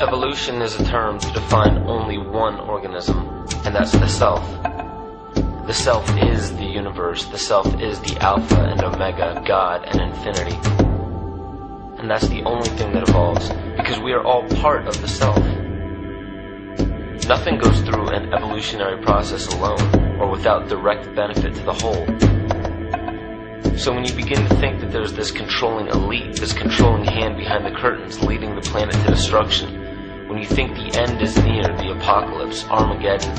Evolution is a term to define only one organism, and that's the self. The self is the universe, the self is the alpha and omega, God and infinity. And that's the only thing that evolves, because we are all part of the self. Nothing goes through an evolutionary process alone, or without direct benefit to the whole. So when you begin to think that there's this controlling elite, this controlling hand behind the curtains leading the planet to destruction, when you think the end is near, the apocalypse, Armageddon,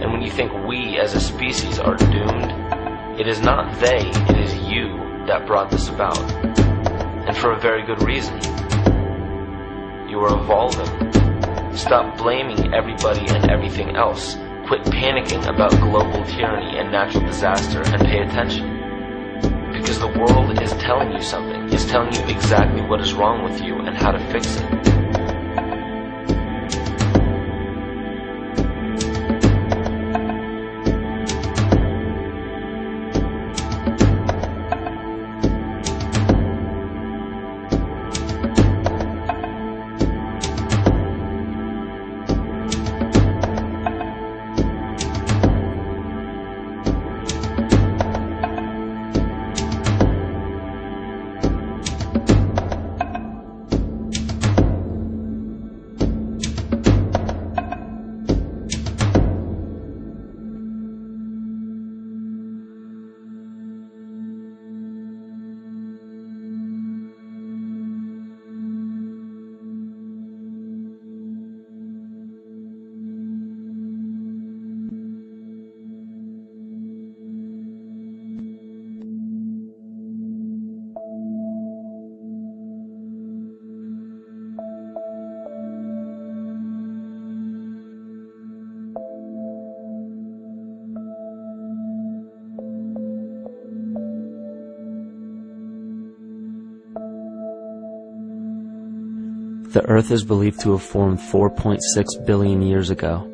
and when you think we as a species are doomed, it is not they, it is you that brought this about. And for a very good reason. You are evolving. Stop blaming everybody and everything else. Quit panicking about global tyranny and natural disaster and pay attention. Because the world is telling you something. It's telling you exactly what is wrong with you and how to fix it. The Earth is believed to have formed 4.6 billion years ago.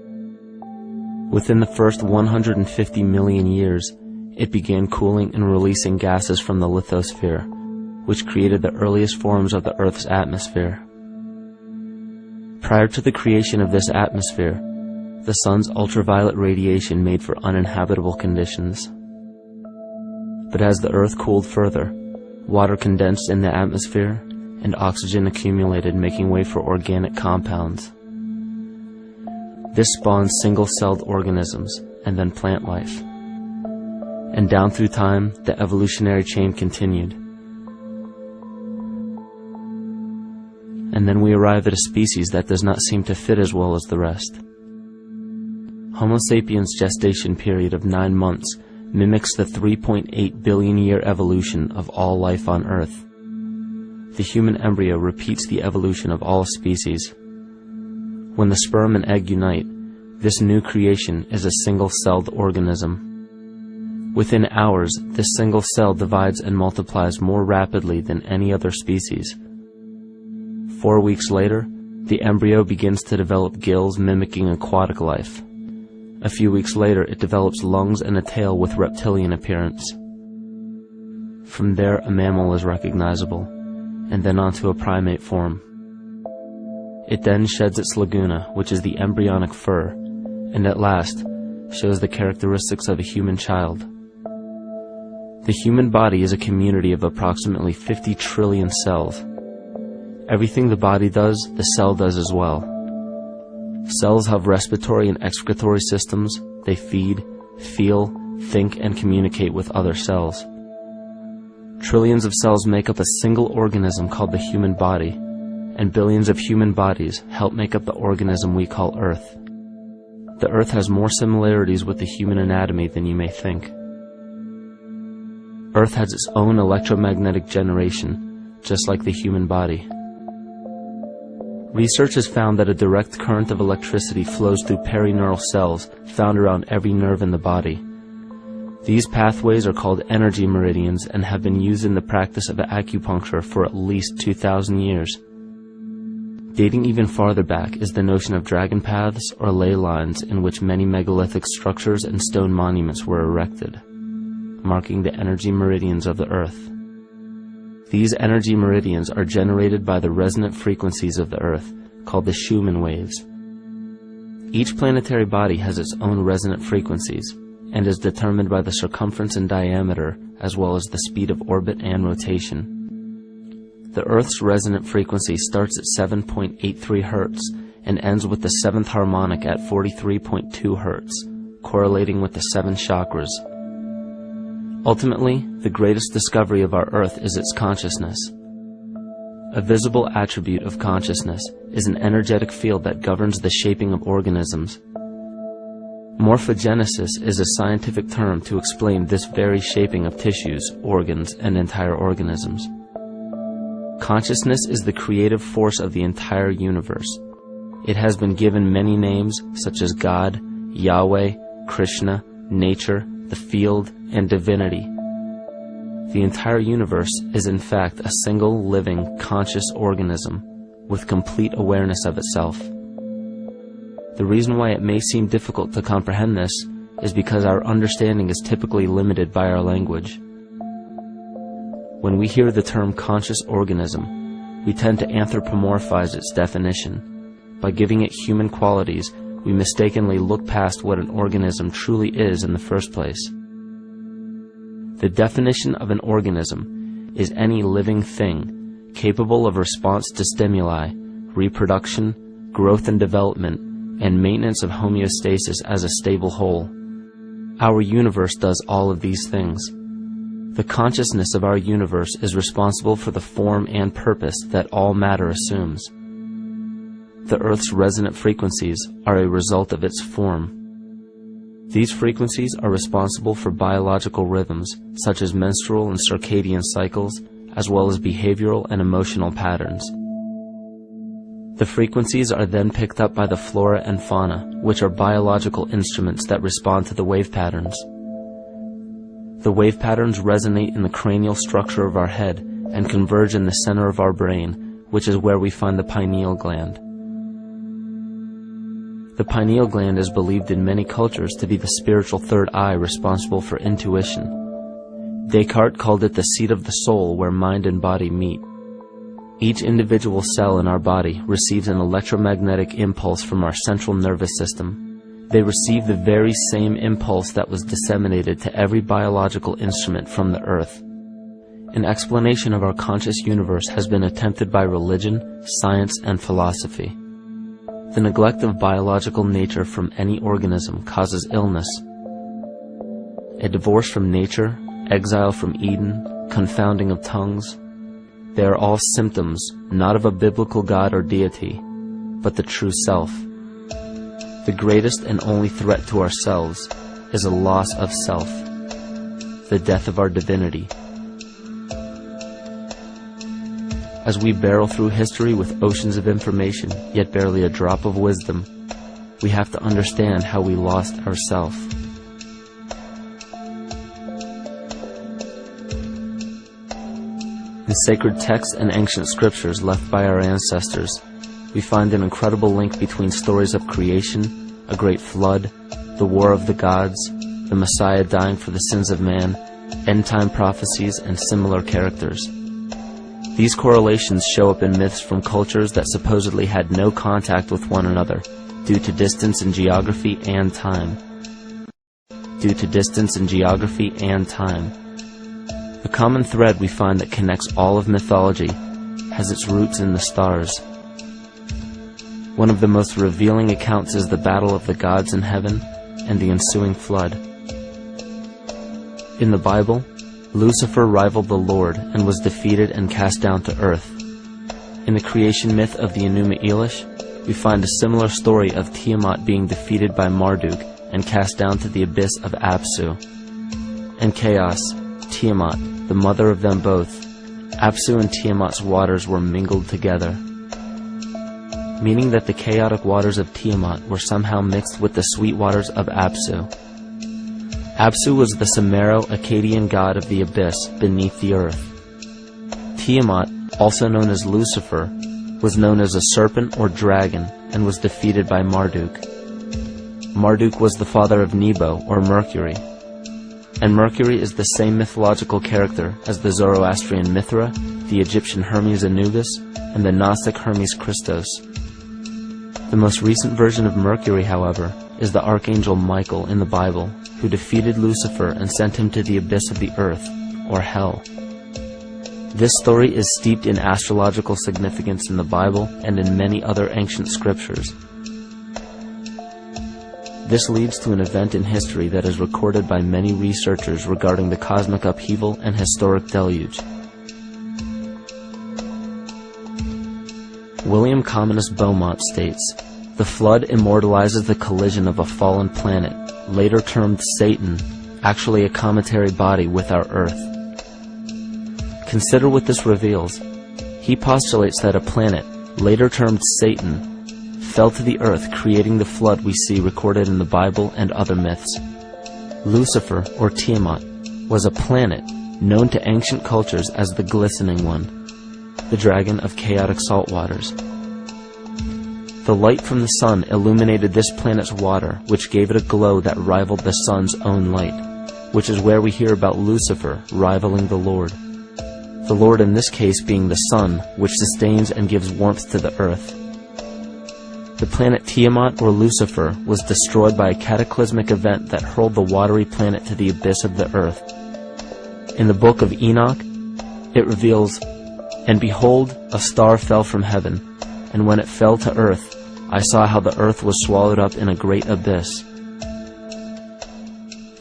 Within the first 150 million years, it began cooling and releasing gases from the lithosphere, which created the earliest forms of the Earth's atmosphere. Prior to the creation of this atmosphere, the sun's ultraviolet radiation made for uninhabitable conditions. But as the Earth cooled further, water condensed in the atmosphere, and oxygen accumulated, making way for organic compounds. This spawned single-celled organisms, and then plant life. And down through time, the evolutionary chain continued. And then we arrive at a species that does not seem to fit as well as the rest. Homo sapiens' gestation period of 9 months mimics the 3.8 billion year evolution of all life on Earth. The human embryo repeats the evolution of all species. When the sperm and egg unite, this new creation is a single-celled organism. Within hours, this single cell divides and multiplies more rapidly than any other species. 4 weeks later, the embryo begins to develop gills mimicking aquatic life. A few weeks later, it develops lungs and a tail with reptilian appearance. From there, a mammal is recognizable, and then onto a primate form. It then sheds its laguna, which is the embryonic fur, and at last shows the characteristics of a human child. The human body is a community of approximately 50 trillion cells. Everything the body does, the cell does as well. Cells have respiratory and excretory systems. They feed, feel, think, and communicate with other cells. Trillions of cells make up a single organism called the human body, and billions of human bodies help make up the organism we call Earth. The Earth has more similarities with the human anatomy than you may think. Earth has its own electromagnetic generation, just like the human body. Research has found that a direct current of electricity flows through perineural cells found around every nerve in the body. These pathways are called energy meridians and have been used in the practice of acupuncture for at least 2,000 years. Dating even farther back is the notion of dragon paths or ley lines in which many megalithic structures and stone monuments were erected, marking the energy meridians of the Earth. These energy meridians are generated by the resonant frequencies of the Earth, called the Schumann waves. Each planetary body has its own resonant frequencies and is determined by the circumference and diameter as well as the speed of orbit and rotation. The Earth's resonant frequency starts at 7.83 Hz and ends with the 7th harmonic at 43.2 Hz, correlating with the 7 chakras. Ultimately, the greatest discovery of our Earth is its consciousness. A visible attribute of consciousness is an energetic field that governs the shaping of organisms. Morphogenesis is a scientific term to explain this very shaping of tissues, organs, and entire organisms. Consciousness is the creative force of the entire universe. It has been given many names such as God, Yahweh, Krishna, nature, the field, and divinity. The entire universe is in fact a single living, conscious organism with complete awareness of itself. The reason why it may seem difficult to comprehend this is because our understanding is typically limited by our language. When we hear the term conscious organism, we tend to anthropomorphize its definition. By giving it human qualities, we mistakenly look past what an organism truly is in the first place. The definition of an organism is any living thing capable of response to stimuli, reproduction, growth and development, and maintenance of homeostasis as a stable whole. Our universe does all of these things. The consciousness of our universe is responsible for the form and purpose that all matter assumes. The Earth's resonant frequencies are a result of its form. These frequencies are responsible for biological rhythms, such as menstrual and circadian cycles, as well as behavioral and emotional patterns. The frequencies are then picked up by the flora and fauna, which are biological instruments that respond to the wave patterns. The wave patterns resonate in the cranial structure of our head and converge in the center of our brain, which is where we find the pineal gland. The pineal gland is believed in many cultures to be the spiritual third eye responsible for intuition. Descartes called it the seat of the soul where mind and body meet. Each individual cell in our body receives an electromagnetic impulse from our central nervous system. They receive the very same impulse that was disseminated to every biological instrument from the earth. An explanation of our conscious universe has been attempted by religion, science, and philosophy. The neglect of biological nature from any organism causes illness. A divorce from nature, exile from Eden, confounding of tongues, they are all symptoms not of a biblical God or deity, but the true self. The greatest and only threat to ourselves is a loss of self, the death of our divinity. As we barrel through history with oceans of information, yet barely a drop of wisdom, we have to understand how we lost ourself. In sacred texts and ancient scriptures left by our ancestors, we find an incredible link between stories of creation, a great flood, the war of the gods, the Messiah dying for the sins of man, end-time prophecies, and similar characters. These correlations show up in myths from cultures that supposedly had no contact with one another due to distance in geography and time. The common thread we find that connects all of mythology has its roots in the stars. One of the most revealing accounts is the battle of the gods in heaven and the ensuing flood. In the Bible, Lucifer rivaled the Lord and was defeated and cast down to earth. In the creation myth of the Enuma Elish, we find a similar story of Tiamat being defeated by Marduk and cast down to the abyss of Apsu. In chaos, Tiamat, the mother of them both, Apsu and Tiamat's waters were mingled together, meaning that the chaotic waters of Tiamat were somehow mixed with the sweet waters of Apsu. Apsu was the Sumero-Akkadian god of the abyss beneath the earth. Tiamat, also known as Lucifer, was known as a serpent or dragon and was defeated by Marduk. Marduk was the father of Nebo or Mercury, and Mercury is the same mythological character as the Zoroastrian Mithra, the Egyptian Hermes Anubis, and the Gnostic Hermes Christos. The most recent version of Mercury, however, is the Archangel Michael in the Bible, who defeated Lucifer and sent him to the abyss of the earth, or hell. This story is steeped in astrological significance in the Bible and in many other ancient scriptures. This leads to an event in history that is recorded by many researchers regarding the cosmic upheaval and historic deluge. William Commonus Beaumont states, "The flood immortalizes the collision of a fallen planet, later termed Satan, actually a cometary body with our Earth." Consider what this reveals. He postulates that a planet, later termed Satan, fell to the earth, creating the flood we see recorded in the Bible and other myths. Lucifer, or Tiamat, was a planet known to ancient cultures as the glistening one, the dragon of chaotic salt waters. The light from the sun illuminated this planet's water, which gave it a glow that rivaled the sun's own light, which is where we hear about Lucifer rivaling the Lord. The Lord in this case being the sun, which sustains and gives warmth to the earth. The planet Tiamat, or Lucifer, was destroyed by a cataclysmic event that hurled the watery planet to the abyss of the earth. In the book of Enoch, it reveals, "And behold, a star fell from heaven, and when it fell to earth, I saw how the earth was swallowed up in a great abyss."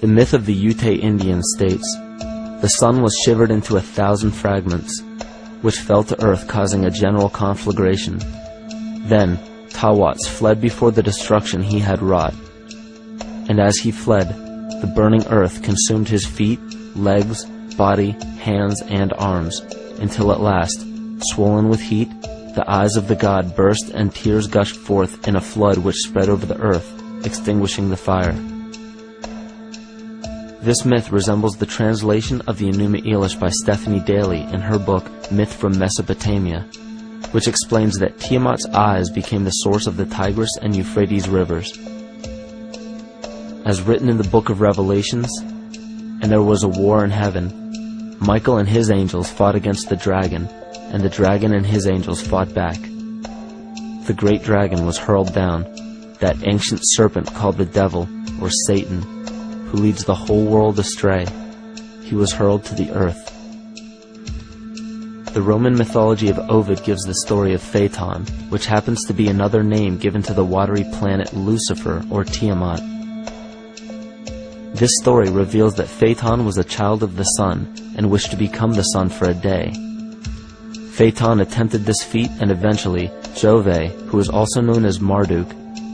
The myth of the Ute Indians states, "The sun was shivered into 1,000 fragments, which fell to earth, causing a general conflagration. Then Tawats fled before the destruction he had wrought. And as he fled, the burning earth consumed his feet, legs, body, hands, and arms, until at last, swollen with heat, the eyes of the god burst and tears gushed forth in a flood which spread over the earth, extinguishing the fire." This myth resembles the translation of the Enuma Elish by Stephanie Daly in her book Myth from Mesopotamia, which explains that Tiamat's eyes became the source of the Tigris and Euphrates rivers. As written in the book of Revelations, "And there was a war in heaven. Michael and his angels fought against the dragon, and the dragon and his angels fought back. The great dragon was hurled down, that ancient serpent called the devil, or Satan, who leads the whole world astray. He was hurled to the earth." The Roman mythology of Ovid gives the story of Phaeton, which happens to be another name given to the watery planet Lucifer, or Tiamat. This story reveals that Phaeton was a child of the sun and wished to become the sun for a day. Phaeton attempted this feat, and eventually Jove, who is also known as Marduk,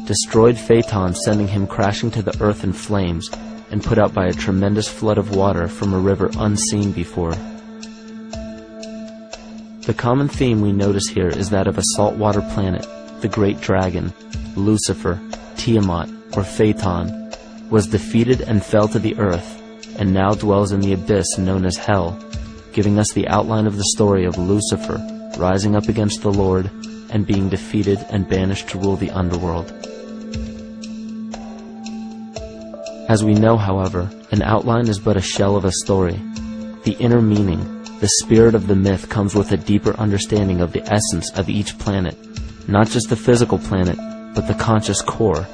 destroyed Phaeton, sending him crashing to the earth in flames and put out by a tremendous flood of water from a river unseen before. The common theme we notice here is that of a saltwater planet, the great dragon, Lucifer, Tiamat, or Phaeton, was defeated and fell to the earth, and now dwells in the abyss known as hell, giving us the outline of the story of Lucifer rising up against the Lord and being defeated and banished to rule the underworld. As we know, however, an outline is but a shell of a story. The inner meaning, the spirit of the myth, comes with a deeper understanding of the essence of each planet, not just the physical planet, but the conscious core,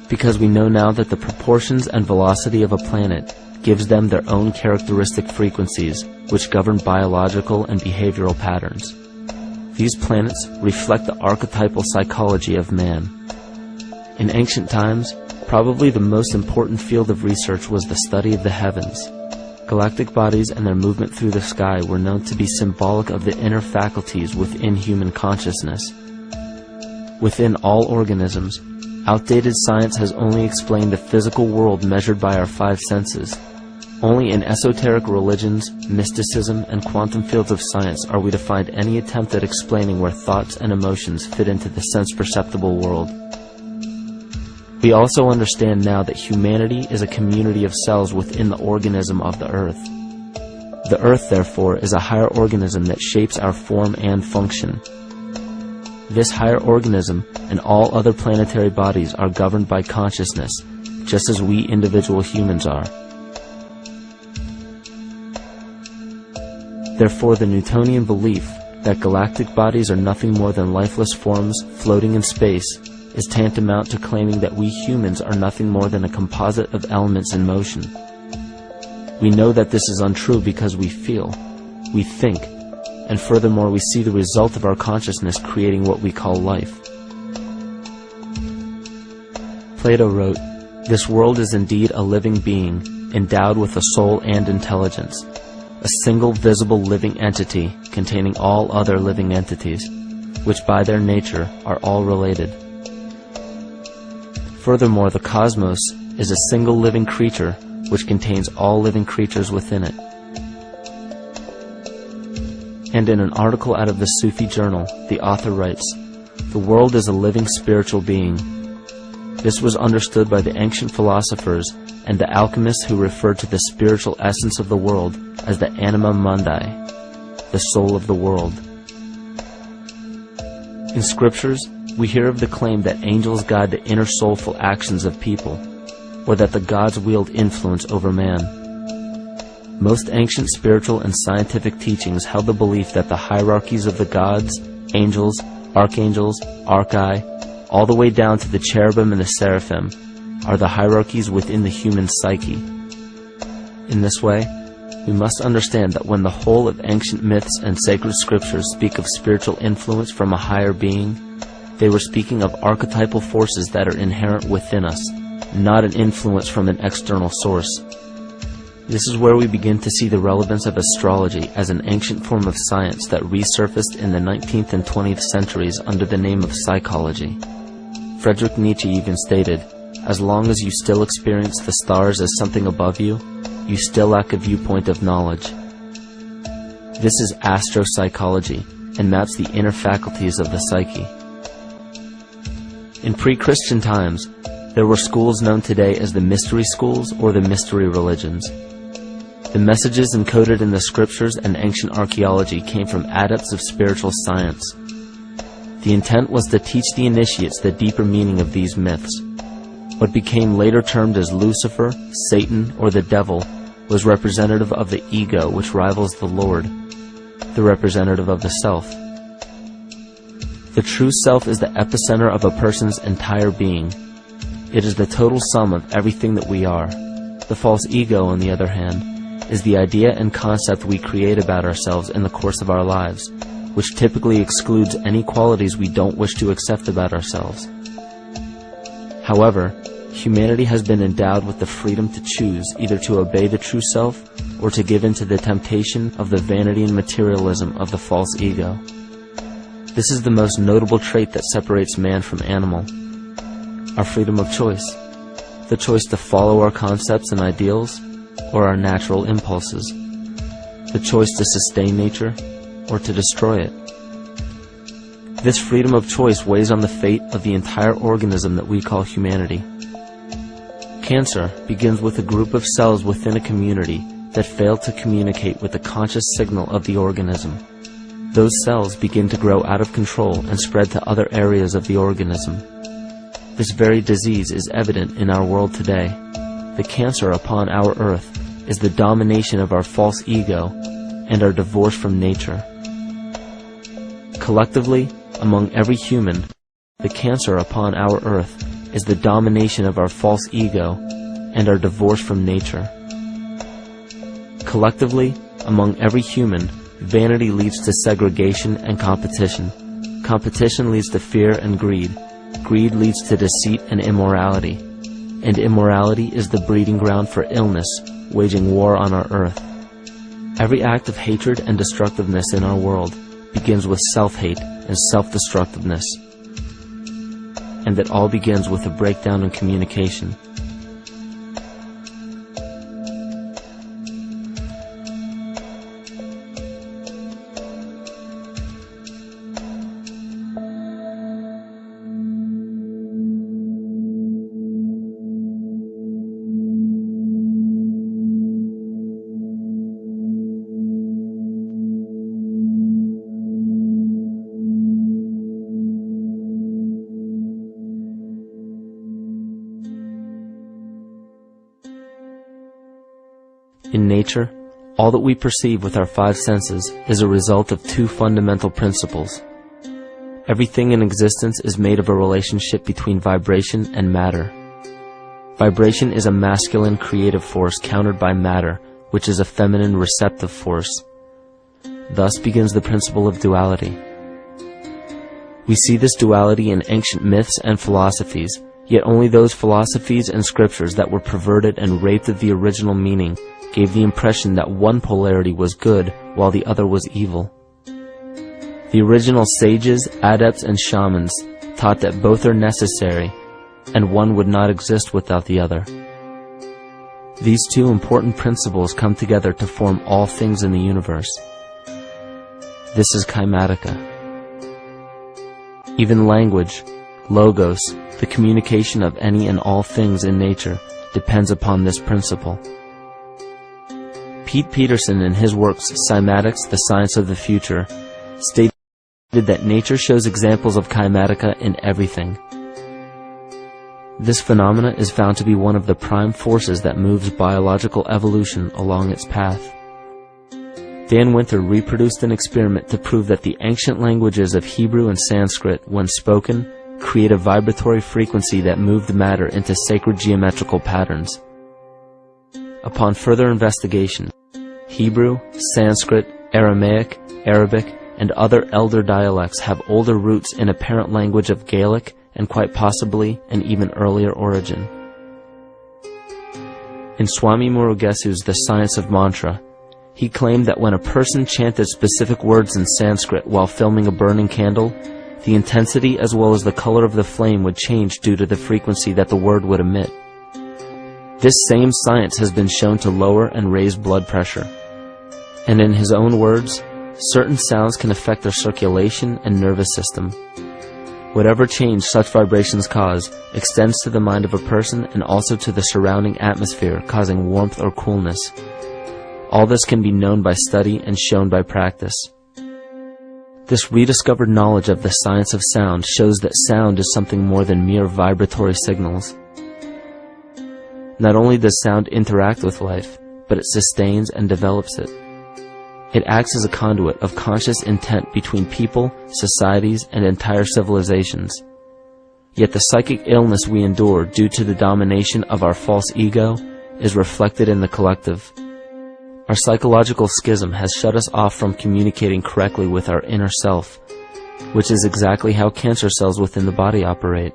because we know now that the proportions and velocity of a planet gives them their own characteristic frequencies, which govern biological and behavioral patterns. These planets reflect the archetypal psychology of man. In ancient times, probably the most important field of research was the study of the heavens. Galactic bodies and their movement through the sky were known to be symbolic of the inner faculties within human consciousness. Within all organisms, outdated science has only explained the physical world measured by our five senses. Only in esoteric religions, mysticism, and quantum fields of science are we to find any attempt at explaining where thoughts and emotions fit into the sense-perceptible world. We also understand now that humanity is a community of cells within the organism of the Earth. The Earth, therefore, is a higher organism that shapes our form and function. This higher organism and all other planetary bodies are governed by consciousness, just as we individual humans are. Therefore, the Newtonian belief that galactic bodies are nothing more than lifeless forms floating in space is tantamount to claiming that we humans are nothing more than a composite of elements in motion. We know that this is untrue because we feel, we think, and furthermore we see the result of our consciousness creating what we call life. Plato wrote, "This world is indeed a living being, endowed with a soul and intelligence, a single visible living entity containing all other living entities, which by their nature are all related." Furthermore, the cosmos is a single living creature which contains all living creatures within it. And in an article out of the Sufi journal, the author writes, "The world is a living spiritual being." This was understood by the ancient philosophers and the alchemists who referred to the spiritual essence of the world as the anima mundi, the soul of the world. In scriptures, we hear of the claim that angels guide the inner soulful actions of people, or that the gods wield influence over man. Most ancient spiritual and scientific teachings held the belief that the hierarchies of the gods, angels, archangels, archai, all the way down to the cherubim and the seraphim, are the hierarchies within the human psyche. In this way, we must understand that when the whole of ancient myths and sacred scriptures speak of spiritual influence from a higher being, they were speaking of archetypal forces that are inherent within us, not an influence from an external source. This is where we begin to see the relevance of astrology as an ancient form of science that resurfaced in the 19th and 20th centuries under the name of psychology. Friedrich Nietzsche even stated, "As long as you still experience the stars as something above you, you still lack a viewpoint of knowledge." This is astropsychology and maps the inner faculties of the psyche. In pre-Christian times, there were schools known today as the mystery schools or the mystery religions. The messages encoded in the scriptures and ancient archaeology came from adepts of spiritual science. The intent was to teach the initiates the deeper meaning of these myths. What became later termed as Lucifer, Satan, or the devil was representative of the ego which rivals the Lord, the representative of the self. The true self is the epicenter of a person's entire being. It is the total sum of everything that we are. The false ego, on the other hand, is the idea and concept we create about ourselves in the course of our lives, which typically excludes any qualities we don't wish to accept about ourselves. However, humanity has been endowed with the freedom to choose either to obey the true self or to give in to the temptation of the vanity and materialism of the false ego. This is the most notable trait that separates man from animal. Our freedom of choice. The choice to follow our concepts and ideals or our natural impulses. The choice to sustain nature or to destroy it. This freedom of choice weighs on the fate of the entire organism that we call humanity. Cancer begins with a group of cells within a community that fail to communicate with the conscious signal of the organism. Those cells begin to grow out of control and spread to other areas of the organism. This very disease is evident in our world today. The cancer upon our earth is the domination of our false ego and our divorce from nature. Collectively, among every human, the cancer upon our earth is the domination of our false ego and our divorce from nature. Collectively, among every human, vanity leads to segregation and competition. Competition leads to fear and greed. Greed leads to deceit and immorality. And immorality is the breeding ground for illness, waging war on our earth. Every act of hatred and destructiveness in our world begins with self-hate and self-destructiveness. And it all begins with a breakdown in communication. In nature, all that we perceive with our five senses is a result of two fundamental principles. Everything in existence is made of a relationship between vibration and matter. Vibration is a masculine creative force countered by matter, which is a feminine receptive force. Thus begins the principle of duality. We see this duality in ancient myths and philosophies, yet only those philosophies and scriptures that were perverted and raped of the original meaning gave the impression that one polarity was good while the other was evil. The original sages, adepts, and shamans taught that both are necessary, and one would not exist without the other. These two important principles come together to form all things in the universe. This is Kymatica. Even language, logos, the communication of any and all things in nature, depends upon this principle. Pete Peterson, in his works Cymatics, the Science of the Future, stated that nature shows examples of Kymatica in everything. This phenomena is found to be one of the prime forces that moves biological evolution along its path. Dan Winter reproduced an experiment to prove that the ancient languages of Hebrew and Sanskrit, when spoken, create a vibratory frequency that moved matter into sacred geometrical patterns. Upon further investigation, Hebrew, Sanskrit, Aramaic, Arabic, and other elder dialects have older roots in a parent language of Gaelic and quite possibly an even earlier origin. In Swami Murugesu's The Science of Mantra, he claimed that when a person chanted specific words in Sanskrit while filming a burning candle, the intensity as well as the color of the flame would change due to the frequency that the word would emit. This same science has been shown to lower and raise blood pressure. And in his own words, certain sounds can affect their circulation and nervous system. Whatever change such vibrations cause extends to the mind of a person and also to the surrounding atmosphere, causing warmth or coolness. All this can be known by study and shown by practice. This rediscovered knowledge of the science of sound shows that sound is something more than mere vibratory signals. Not only does sound interact with life, but it sustains and develops it. It acts as a conduit of conscious intent between people, societies, and entire civilizations. Yet the psychic illness we endure due to the domination of our false ego is reflected in the collective. Our psychological schism has shut us off from communicating correctly with our inner self, which is exactly how cancer cells within the body operate.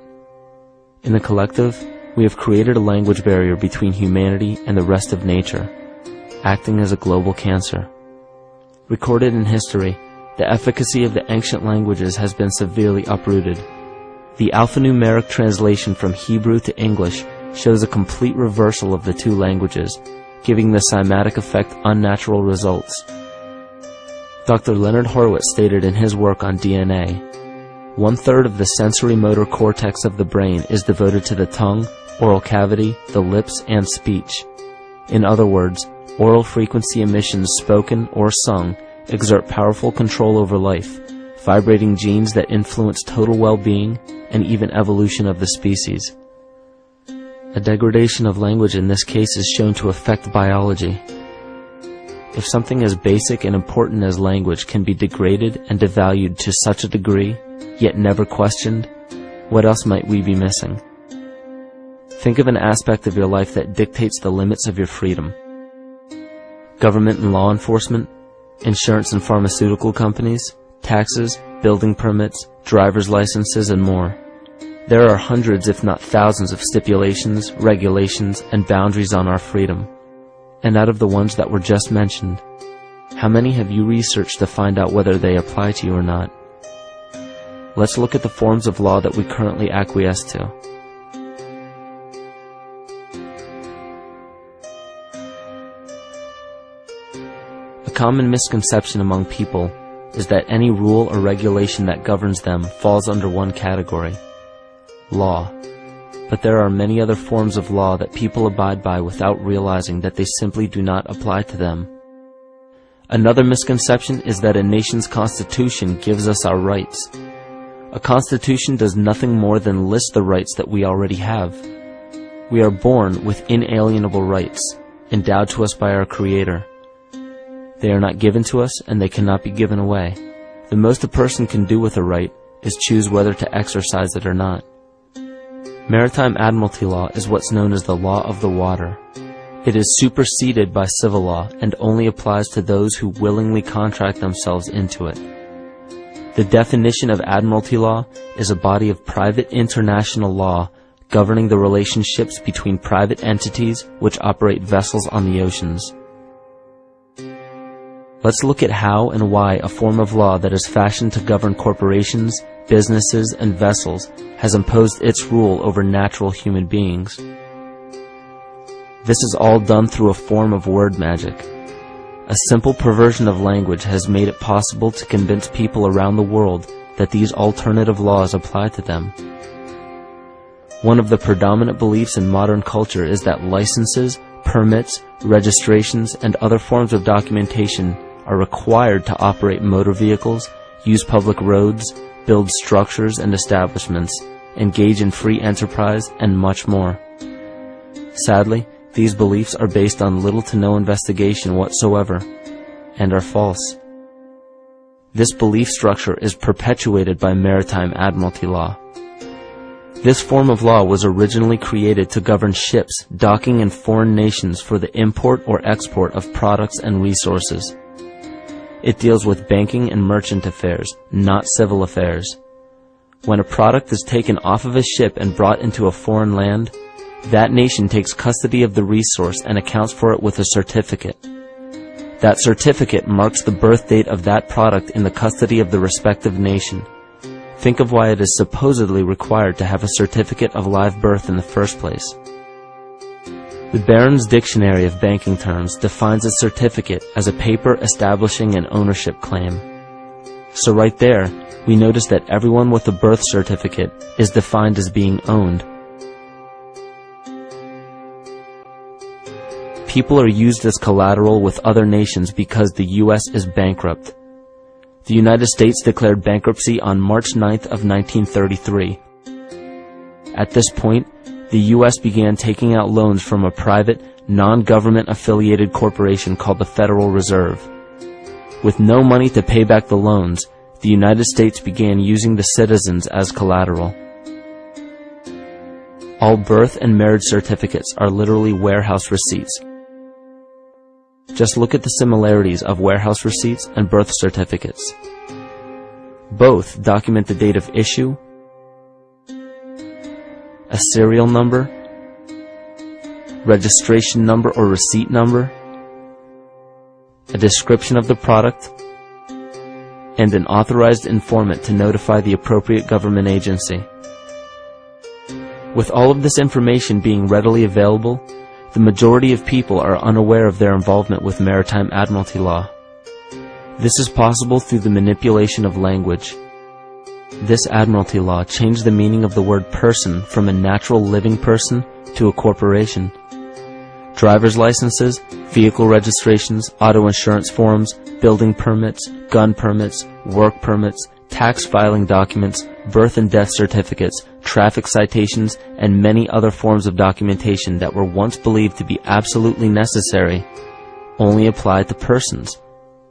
In the collective, we have created a language barrier between humanity and the rest of nature, acting as a global cancer. Recorded in history, the efficacy of the ancient languages has been severely uprooted. The alphanumeric translation from Hebrew to English shows a complete reversal of the two languages, giving the cymatic effect unnatural results. Dr. Leonard Horowitz stated in his work on DNA, 1/3 of the sensory motor cortex of the brain is devoted to the tongue, oral cavity, the lips, and speech. In other words, oral frequency emissions spoken or sung exert powerful control over life, vibrating genes that influence total well-being and even evolution of the species. A degradation of language in this case is shown to affect biology. If something as basic and important as language can be degraded and devalued to such a degree, yet never questioned, what else might we be missing? Think of an aspect of your life that dictates the limits of your freedom. Government and law enforcement, insurance and pharmaceutical companies, taxes, building permits, driver's licenses, and more. There are hundreds if not thousands of stipulations, regulations, and boundaries on our freedom. And out of the ones that were just mentioned, how many have you researched to find out whether they apply to you or not? Let's look at the forms of law that we currently acquiesce to. A common misconception among people is that any rule or regulation that governs them falls under one category: law. But there are many other forms of law that people abide by without realizing that they simply do not apply to them. Another misconception is that a nation's constitution gives us our rights. A constitution does nothing more than list the rights that we already have. We are born with inalienable rights, endowed to us by our Creator. They are not given to us, and they cannot be given away. The most a person can do with a right is choose whether to exercise it or not. Maritime Admiralty law is what's known as the law of the water. It is superseded by civil law and only applies to those who willingly contract themselves into it. The definition of Admiralty law is a body of private international law governing the relationships between private entities which operate vessels on the oceans. Let's look at how and why a form of law that is fashioned to govern corporations, businesses, and vessels has imposed its rule over natural human beings. This is all done through a form of word magic. A simple perversion of language has made it possible to convince people around the world that these alternative laws apply to them. One of the predominant beliefs in modern culture is that licenses, permits, registrations, and other forms of documentation are required to operate motor vehicles, use public roads, build structures and establishments, engage in free enterprise, and much more. Sadly, these beliefs are based on little to no investigation whatsoever, and are false. This belief structure is perpetuated by Maritime Admiralty law. This form of law was originally created to govern ships docking in foreign nations for the import or export of products and resources. It deals with banking and merchant affairs, not civil affairs. When a product is taken off of a ship and brought into a foreign land, that nation takes custody of the resource and accounts for it with a certificate. That certificate marks the birth date of that product in the custody of the respective nation. Think of why it is supposedly required to have a certificate of live birth in the first place. The Barron's Dictionary of Banking Terms defines a certificate as a paper establishing an ownership claim. So right there, we notice that everyone with a birth certificate is defined as being owned. People are used as collateral with other nations because the U.S. is bankrupt. The United States declared bankruptcy on March 9th of 1933. At this point, the U.S. began taking out loans from a private, non-government affiliated corporation called the Federal Reserve. With no money to pay back the loans, the United States began using the citizens as collateral. All birth and marriage certificates are literally warehouse receipts. Just look at the similarities of warehouse receipts and birth certificates. Both document the date of issue, a serial number, registration number or receipt number, a description of the product, and an authorized informant to notify the appropriate government agency. With all of this information being readily available, the majority of people are unaware of their involvement with Maritime Admiralty law. This is possible through the manipulation of language. This Admiralty law changed the meaning of the word person from a natural living person to a corporation. Driver's licenses, vehicle registrations, auto insurance forms, building permits, gun permits, work permits, tax filing documents, birth and death certificates, traffic citations, and many other forms of documentation that were once believed to be absolutely necessary only apply to persons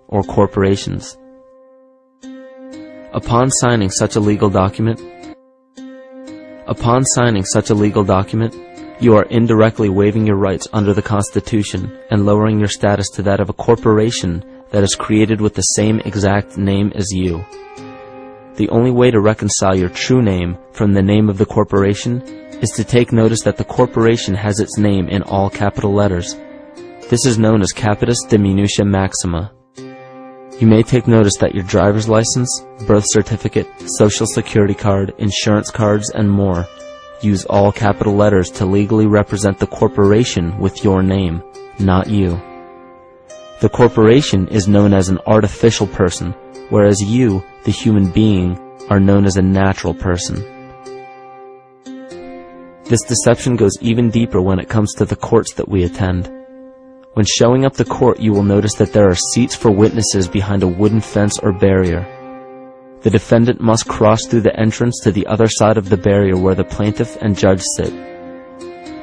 or corporations. Upon signing such a legal document, you are indirectly waiving your rights under the Constitution and lowering your status to that of a corporation that is created with the same exact name as you. The only way to reconcile your true name from the name of the corporation is to take notice that the corporation has its name in all capital letters. This is known as capitis diminutia maxima. You may take notice that your driver's license, birth certificate, social security card, insurance cards, and more use all capital letters to legally represent the corporation with your name, not you. The corporation is known as an artificial person, whereas you, the human being, are known as a natural person. This deception goes even deeper when it comes to the courts that we attend. When showing up to court, you will notice that there are seats for witnesses behind a wooden fence or barrier. The defendant must cross through the entrance to the other side of the barrier where the plaintiff and judge sit.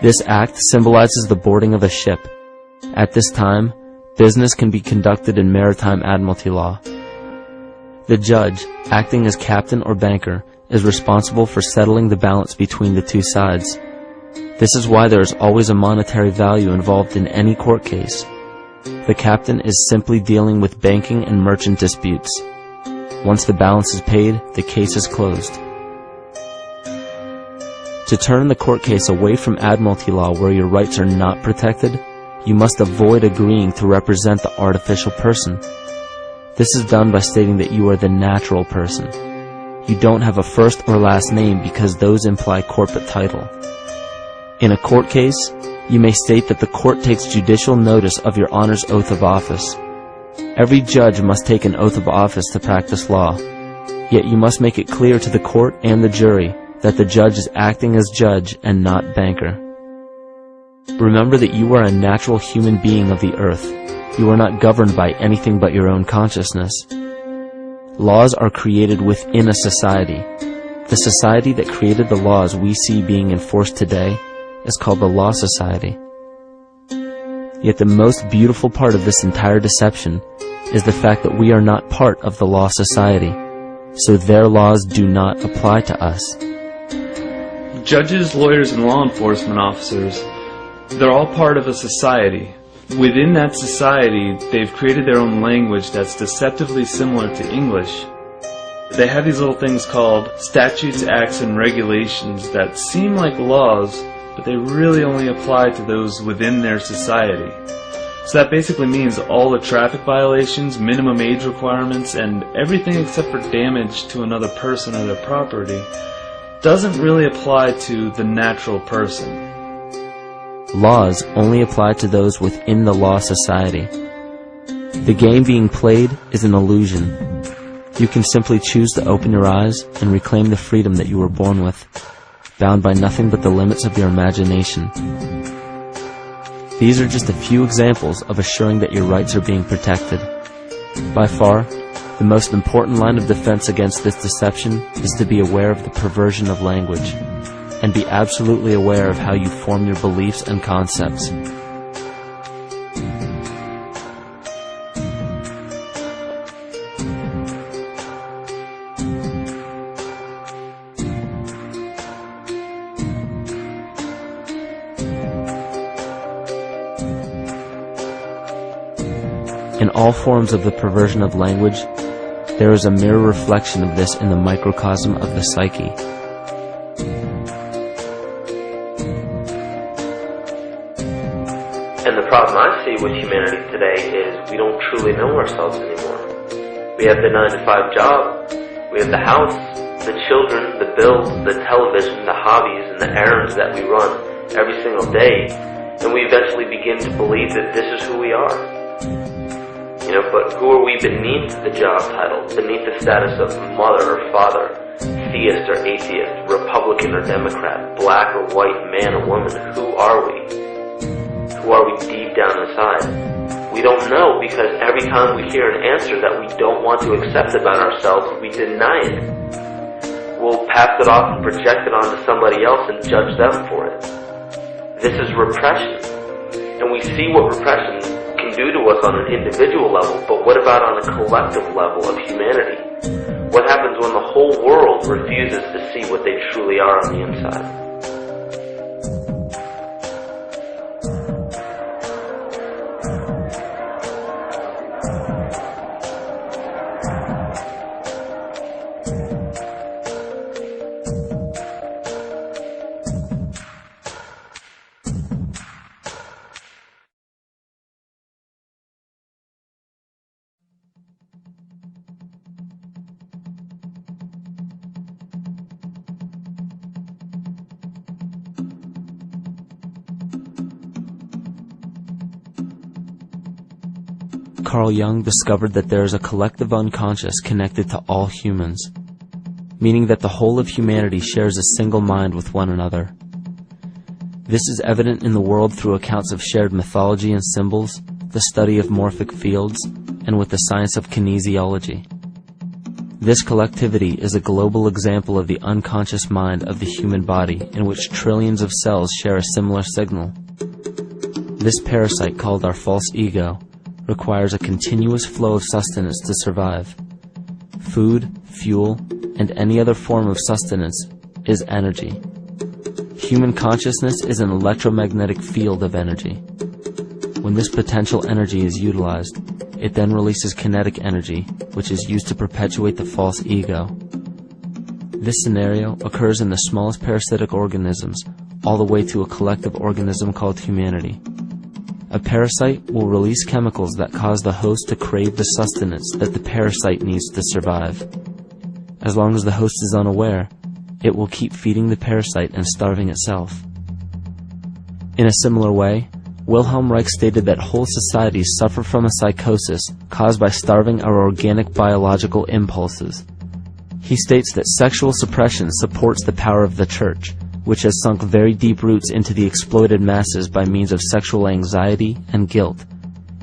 This act symbolizes the boarding of a ship. At this time, business can be conducted in Maritime Admiralty law. The judge, acting as captain or banker, is responsible for settling the balance between the two sides. This is why there is always a monetary value involved in any court case. The captain is simply dealing with banking and merchant disputes. Once the balance is paid, the case is closed. To turn the court case away from admiralty law where your rights are not protected, you must avoid agreeing to represent the artificial person. This is done by stating that you are the natural person. You don't have a first or last name because those imply corporate title. In a court case, you may state that the court takes judicial notice of your honor's oath of office. Every judge must take an oath of office to practice law. Yet you must make it clear to the court and the jury that the judge is acting as judge and not banker. Remember that you are a natural human being of the earth. You are not governed by anything but your own consciousness. Laws are created within a society. The society that created the laws we see being enforced today is called the Law Society. Yet the most beautiful part of this entire deception is the fact that we are not part of the Law Society, so their laws do not apply to us. Judges, lawyers, and law enforcement officers, they're all part of a society. Within that society, they've created their own language that's deceptively similar to English. They have these little things called statutes, acts, and regulations that seem like laws, but they really only apply to those within their society. So that basically means all the traffic violations, minimum age requirements, and everything except for damage to another person or their property doesn't really apply to the natural person. Laws only apply to those within the Law Society. The game being played is an illusion. You can simply choose to open your eyes and reclaim the freedom that you were born with, bound by nothing but the limits of your imagination. These are just a few examples of assuring that your rights are being protected. By far, the most important line of defense against this deception is to be aware of the perversion of language, and be absolutely aware of how you form your beliefs and concepts. In all forms of the perversion of language, there is a mirror reflection of this in the microcosm of the psyche. And the problem I see with humanity today is we don't truly know ourselves anymore. We have the 9-to-5 job, we have the house, the children, the bills, the television, the hobbies, and the errands that we run every single day, and we eventually begin to believe that this is who we are. But who are we beneath the job title, beneath the status of mother or father, theist or atheist, Republican or Democrat, black or white, man or woman? Who are we? Who are we deep down inside? We don't know, because every time we hear an answer that we don't want to accept about ourselves, we deny it. We'll pass it off and project it onto somebody else and judge them for it. This is repression. And we see what repression can do to us on an individual level, but what about on a collective level of humanity? What happens when the whole world refuses to see what they truly are on the inside? Carl Jung discovered that there is a collective unconscious connected to all humans, meaning that the whole of humanity shares a single mind with one another. This is evident in the world through accounts of shared mythology and symbols, the study of morphic fields, and with the science of kinesiology. This collectivity is a global example of the unconscious mind of the human body, in which trillions of cells share a similar signal. This parasite, called our false ego, requires a continuous flow of sustenance to survive. food, fuel, and any other form of sustenance is energy. Human consciousness is an electromagnetic field of energy. When this potential energy is utilized, it then releases kinetic energy, which is used to perpetuate the false ego. This scenario occurs in the smallest parasitic organisms, all the way to a collective organism called humanity. A parasite will release chemicals that cause the host to crave the sustenance that the parasite needs to survive. As long as the host is unaware, it will keep feeding the parasite and starving itself. In a similar way, Wilhelm Reich stated that whole societies suffer from a psychosis caused by starving our organic biological impulses. He states that sexual suppression supports the power of the church, which has sunk very deep roots into the exploited masses by means of sexual anxiety and guilt.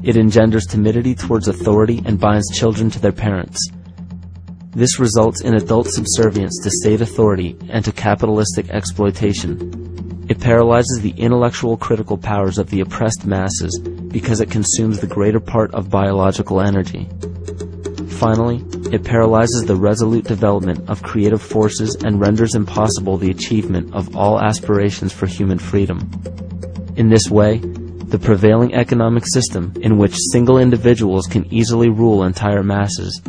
It engenders timidity towards authority and binds children to their parents. This results in adult subservience to state authority and to capitalistic exploitation. It paralyzes the intellectual critical powers of the oppressed masses because it consumes the greater part of biological energy. Finally, it paralyzes the resolute development of creative forces and renders impossible the achievement of all aspirations for human freedom. In this way, the prevailing economic system, in which single individuals can easily rule entire masses,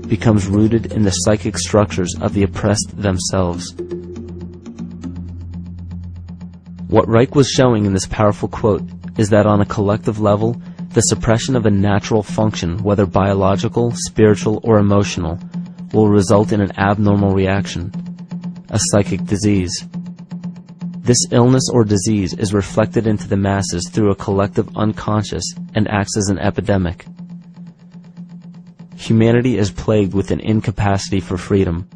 becomes rooted in the psychic structures of the oppressed themselves. What Reich was showing in this powerful quote is that on a collective level, the suppression of a natural function, whether biological, spiritual, or emotional, will result in an abnormal reaction, a psychic disease. This illness or disease is reflected into the masses through a collective unconscious and acts as an epidemic. Humanity is plagued with an incapacity for freedom,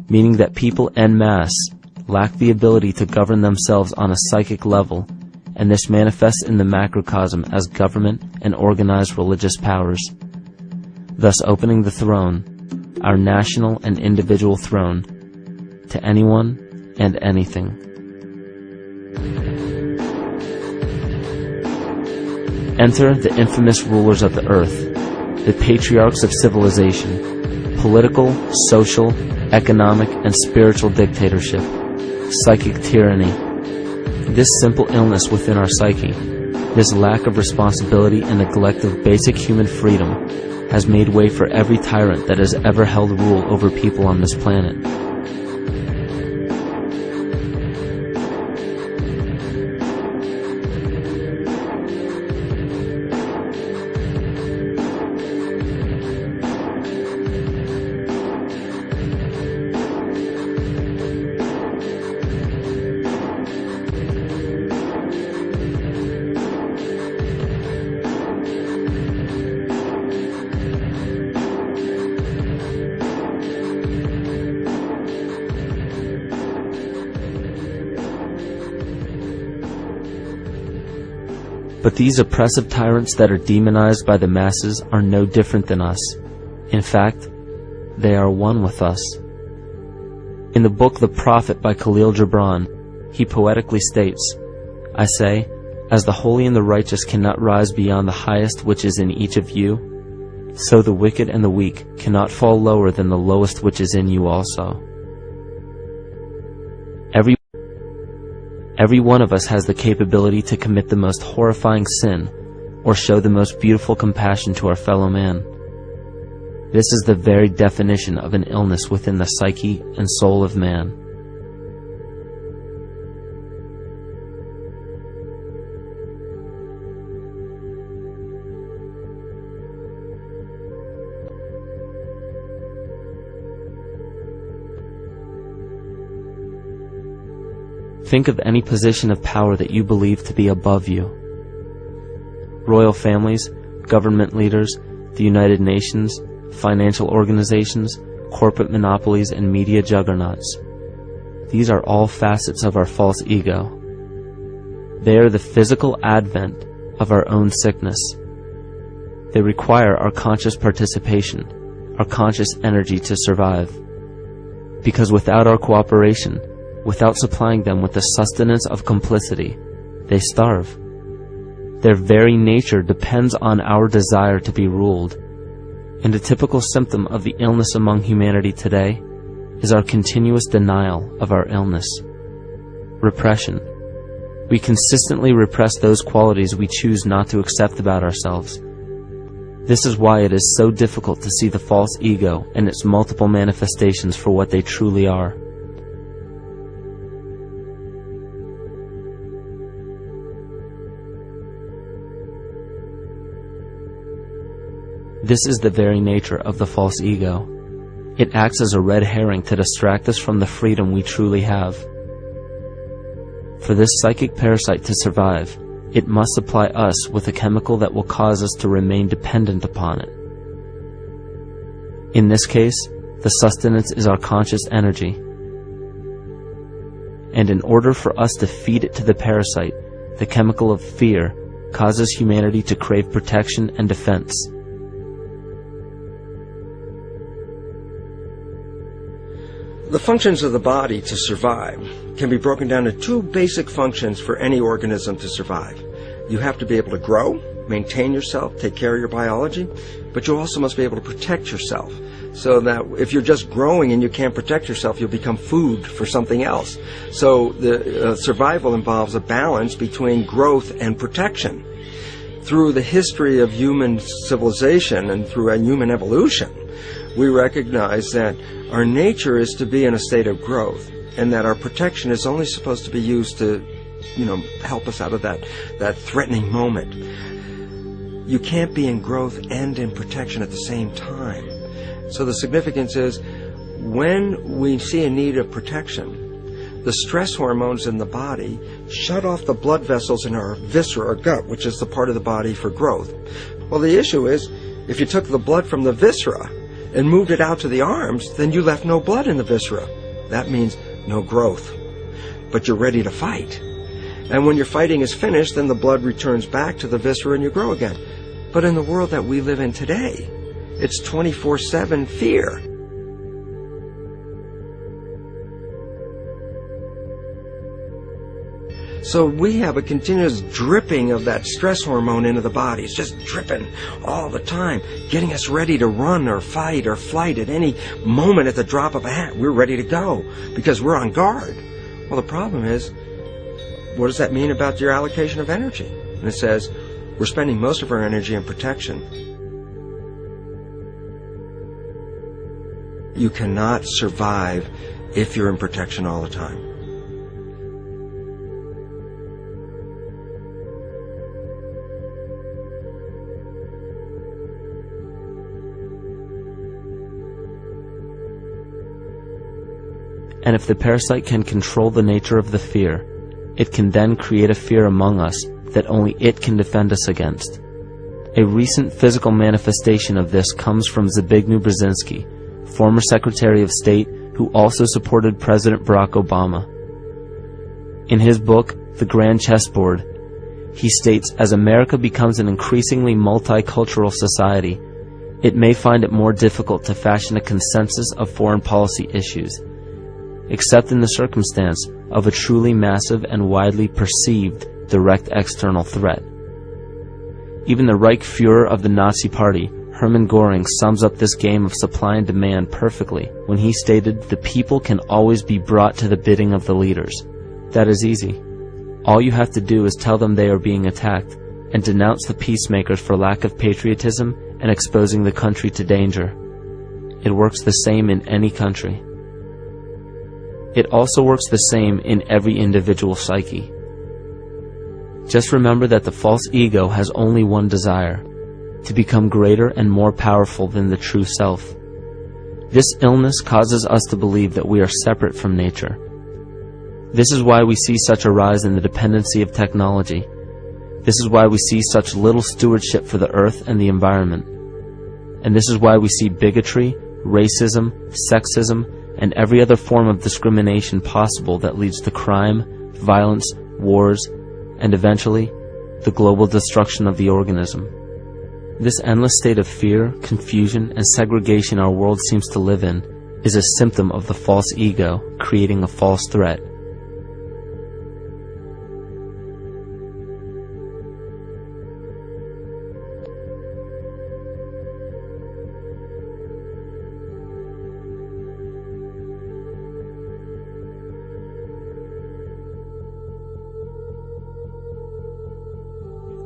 meaning that people en masse lack the ability to govern themselves on a psychic level, and this manifests in the macrocosm as government and organized religious powers, thus opening the throne, our national and individual throne, to anyone and anything. Enter the infamous rulers of the earth, the patriarchs of civilization, political, social, economic, and spiritual dictatorship, psychic tyranny. This simple illness within our psyche, this lack of responsibility and neglect of basic human freedom, has made way for every tyrant that has ever held rule over people on this planet. But these oppressive tyrants that are demonized by the masses are no different than us. In fact, they are one with us. In the book The Prophet by Khalil Gibran, he poetically states, I say, as the holy and the righteous cannot rise beyond the highest which is in each of you, so the wicked and the weak cannot fall lower than the lowest which is in you also. Every one of us has the capability to commit the most horrifying sin or show the most beautiful compassion to our fellow man. This is the very definition of an illness within the psyche and soul of man. Think of any position of power that you believe to be above you. Royal families, government leaders, the United Nations, financial organizations, corporate monopolies, and media juggernauts. These are all facets of our false ego. They are the physical advent of our own sickness. They require our conscious participation, our conscious energy to survive. Because without our cooperation, without supplying them with the sustenance of complicity, they starve. Their very nature depends on our desire to be ruled. And a typical symptom of the illness among humanity today is our continuous denial of our illness. Repression. We consistently repress those qualities we choose not to accept about ourselves. This is why it is so difficult to see the false ego and its multiple manifestations for what they truly are. This is the very nature of the false ego. It acts as a red herring to distract us from the freedom we truly have. For this psychic parasite to survive, it must supply us with a chemical that will cause us to remain dependent upon it. In this case, the sustenance is our conscious energy. And in order for us to feed it to the parasite, the chemical of fear causes humanity to crave protection and defense. The functions of the body to survive can be broken down into two basic functions for any organism to survive. You have to be able to grow, maintain yourself, take care of your biology, but you also must be able to protect yourself, so that if you're just growing and you can't protect yourself, you'll become food for something else. So the survival involves a balance between growth and protection. Through the history of human civilization and through human evolution, we recognize that our nature is to be in a state of growth, and that our protection is only supposed to be used to, help us out of that threatening moment. You can't be in growth and in protection at the same time. So the significance is, when we see a need of protection, the stress hormones in the body shut off the blood vessels in our viscera or gut, which is the part of the body for growth. Well, the issue is, if you took the blood from the viscera and moved it out to the arms, then you left no blood in the viscera. That means no growth. But you're ready to fight. And when your fighting is finished, then the blood returns back to the viscera and you grow again. But in the world that we live in today, it's 24/7 fear. So we have a continuous dripping of that stress hormone into the body. It's just dripping all the time, getting us ready to run or fight or flight at any moment at the drop of a hat. We're ready to go because we're on guard. Well, the problem is, what does that mean about your allocation of energy? And it says, we're spending most of our energy in protection. You cannot survive if you're in protection all the time. And if the parasite can control the nature of the fear, it can then create a fear among us that only it can defend us against. A recent physical manifestation of this comes from Zbigniew Brzezinski, former Secretary of State who also supported President Barack Obama. In his book, The Grand Chessboard, he states, as America becomes an increasingly multicultural society, it may find it more difficult to fashion a consensus of foreign policy issues, except in the circumstance of a truly massive and widely perceived direct external threat. Even the Reichsfuhrer of the Nazi Party, Hermann Göring, sums up this game of supply and demand perfectly when he stated, "The people can always be brought to the bidding of the leaders." That is easy. All you have to do is tell them they are being attacked and denounce the peacemakers for lack of patriotism and exposing the country to danger. It works the same in any country. It also works the same in every individual psyche. Just remember that the false ego has only one desire: to become greater and more powerful than the true self. This illness causes us to believe that we are separate from nature. This is why we see such a rise in the dependency of technology. This is why we see such little stewardship for the earth and the environment. And this is why we see bigotry, racism, sexism, and every other form of discrimination possible that leads to crime, violence, wars, and eventually, the global destruction of the organism. This endless state of fear, confusion, and segregation our world seems to live in is a symptom of the false ego creating a false threat.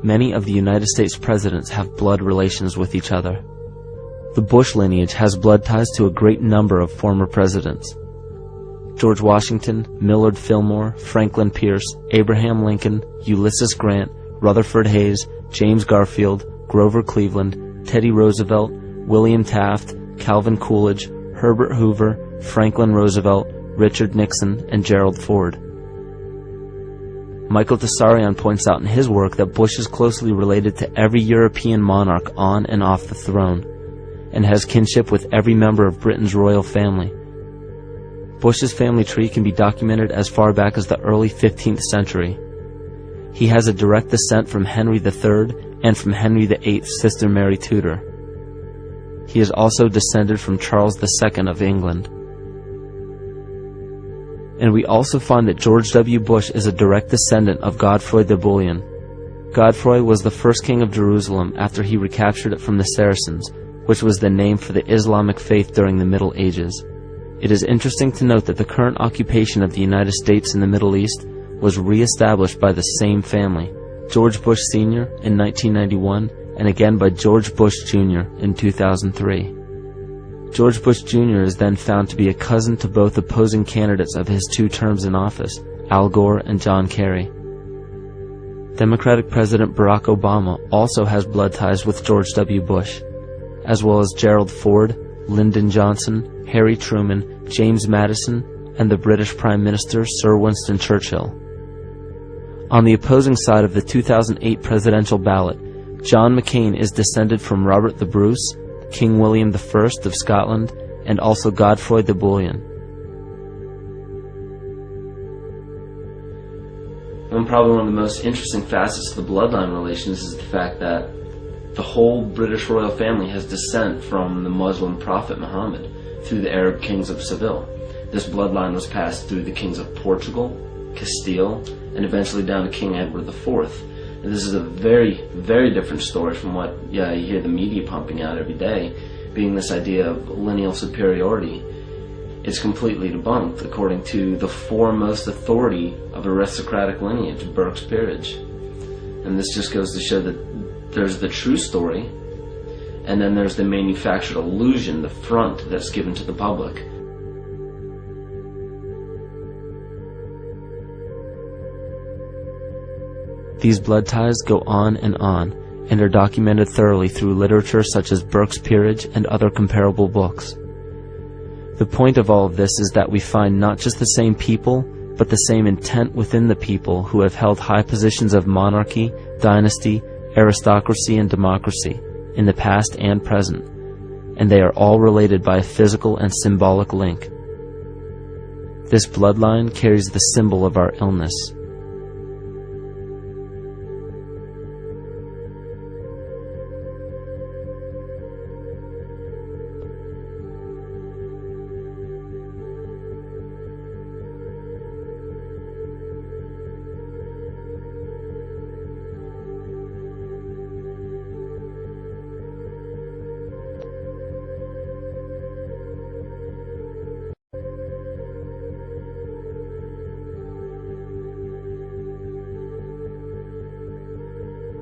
many of the United States presidents have blood relations with each other. The Bush lineage has blood ties to a great number of former presidents. George Washington, Millard Fillmore, Franklin Pierce, Abraham Lincoln, Ulysses Grant, Rutherford Hayes, James Garfield, Grover Cleveland, Teddy Roosevelt, William Taft, Calvin Coolidge, Herbert Hoover, Franklin Roosevelt, Richard Nixon, and Gerald Ford. Michael Tsarion points out in his work that Bush is closely related to every European monarch on and off the throne, and has kinship with every member of Britain's royal family. Bush's family tree can be documented as far back as the early 15th century. He has a direct descent from Henry III and from Henry VIII's sister Mary Tudor. He is also descended from Charles II of England. And we also find that George W. Bush is a direct descendant of Godfrey the Bullion. Godfrey was the first king of Jerusalem after he recaptured it from the Saracens, which was the name for the Islamic faith during the Middle Ages. It is interesting to note that the current occupation of the United States in the Middle East was re-established by the same family, George Bush Sr. in 1991, and again by George Bush Jr. in 2003. George Bush Jr. is then found to be a cousin to both opposing candidates of his 2 terms in office, Al Gore and John Kerry. Democratic President Barack Obama also has blood ties with George W. Bush, as well as Gerald Ford, Lyndon Johnson, Harry Truman, James Madison, and the British Prime Minister Sir Winston Churchill. On the opposing side of the 2008 presidential ballot, John McCain is descended from Robert the Bruce, King William I of Scotland, and also Godfrey the Bullion. Probably one of the most interesting facets of the bloodline relations is the fact that the whole British royal family has descent from the Muslim prophet Muhammad through the Arab kings of Seville. This bloodline was passed through the kings of Portugal, Castile, and eventually down to King Edward IV. And this is a very, very different story from what you hear the media pumping out every day, being this idea of lineal superiority. It's completely debunked according to the foremost authority of aristocratic lineage, Burke's peerage. And this just goes to show that there's the true story, and then there's the manufactured illusion, the front that's given to the public. These blood ties go on and are documented thoroughly through literature such as Burke's Peerage and other comparable books. The point of all of this is that we find not just the same people, but the same intent within the people who have held high positions of monarchy, dynasty, aristocracy, and democracy in the past and present, and they are all related by a physical and symbolic link. This bloodline carries the symbol of our illness.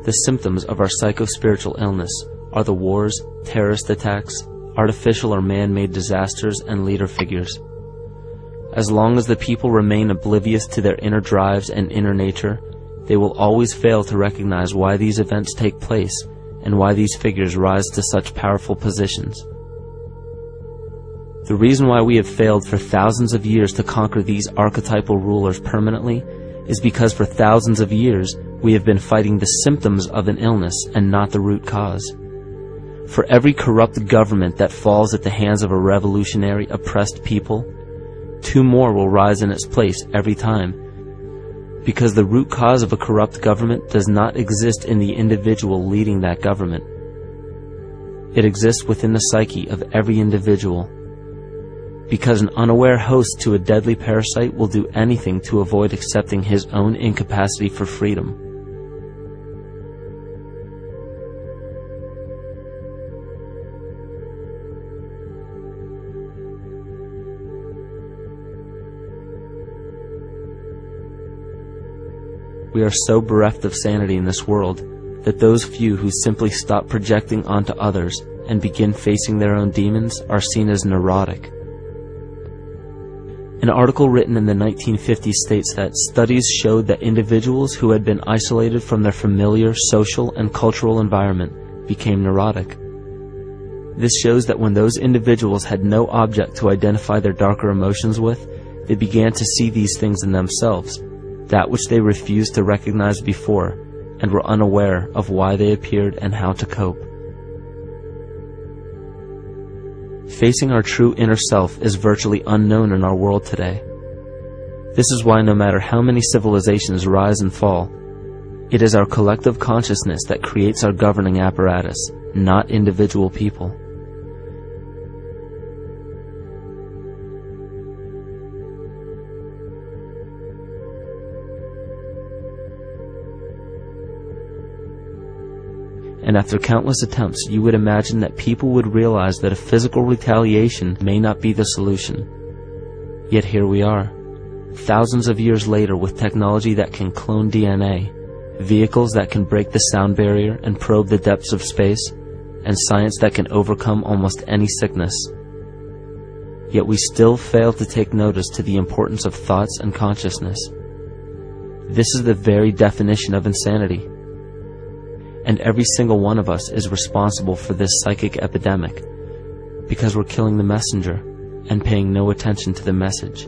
The symptoms of our psycho-spiritual illness are the wars, terrorist attacks, artificial or man-made disasters, and leader figures. As long as the people remain oblivious to their inner drives and inner nature, they will always fail to recognize why these events take place and why these figures rise to such powerful positions. The reason why we have failed for thousands of years to conquer these archetypal rulers permanently is because for thousands of years we have been fighting the symptoms of an illness and not the root cause. For every corrupt government that falls at the hands of a revolutionary, oppressed people, 2 more will rise in its place every time. Because the root cause of a corrupt government does not exist in the individual leading that government. It exists within the psyche of every individual. Because an unaware host to a deadly parasite will do anything to avoid accepting his own incapacity for freedom. We are so bereft of sanity in this world that those few who simply stop projecting onto others and begin facing their own demons are seen as neurotic. An article written in the 1950s states that studies showed that individuals who had been isolated from their familiar social and cultural environment became neurotic. This shows that when those individuals had no object to identify their darker emotions with, they began to see these things in themselves, that which they refused to recognize before, and were unaware of why they appeared and how to cope. Facing our true inner self is virtually unknown in our world today. This is why no matter how many civilizations rise and fall, it is our collective consciousness that creates our governing apparatus, not individual people. And after countless attempts, you would imagine that people would realize that a physical retaliation may not be the solution. Yet here we are, thousands of years later, with technology that can clone DNA, vehicles that can break the sound barrier and probe the depths of space, and science that can overcome almost any sickness. Yet we still fail to take notice to the importance of thoughts and consciousness. This is the very definition of insanity. And every single one of us is responsible for this psychic epidemic, because we're killing the messenger and paying no attention to the message.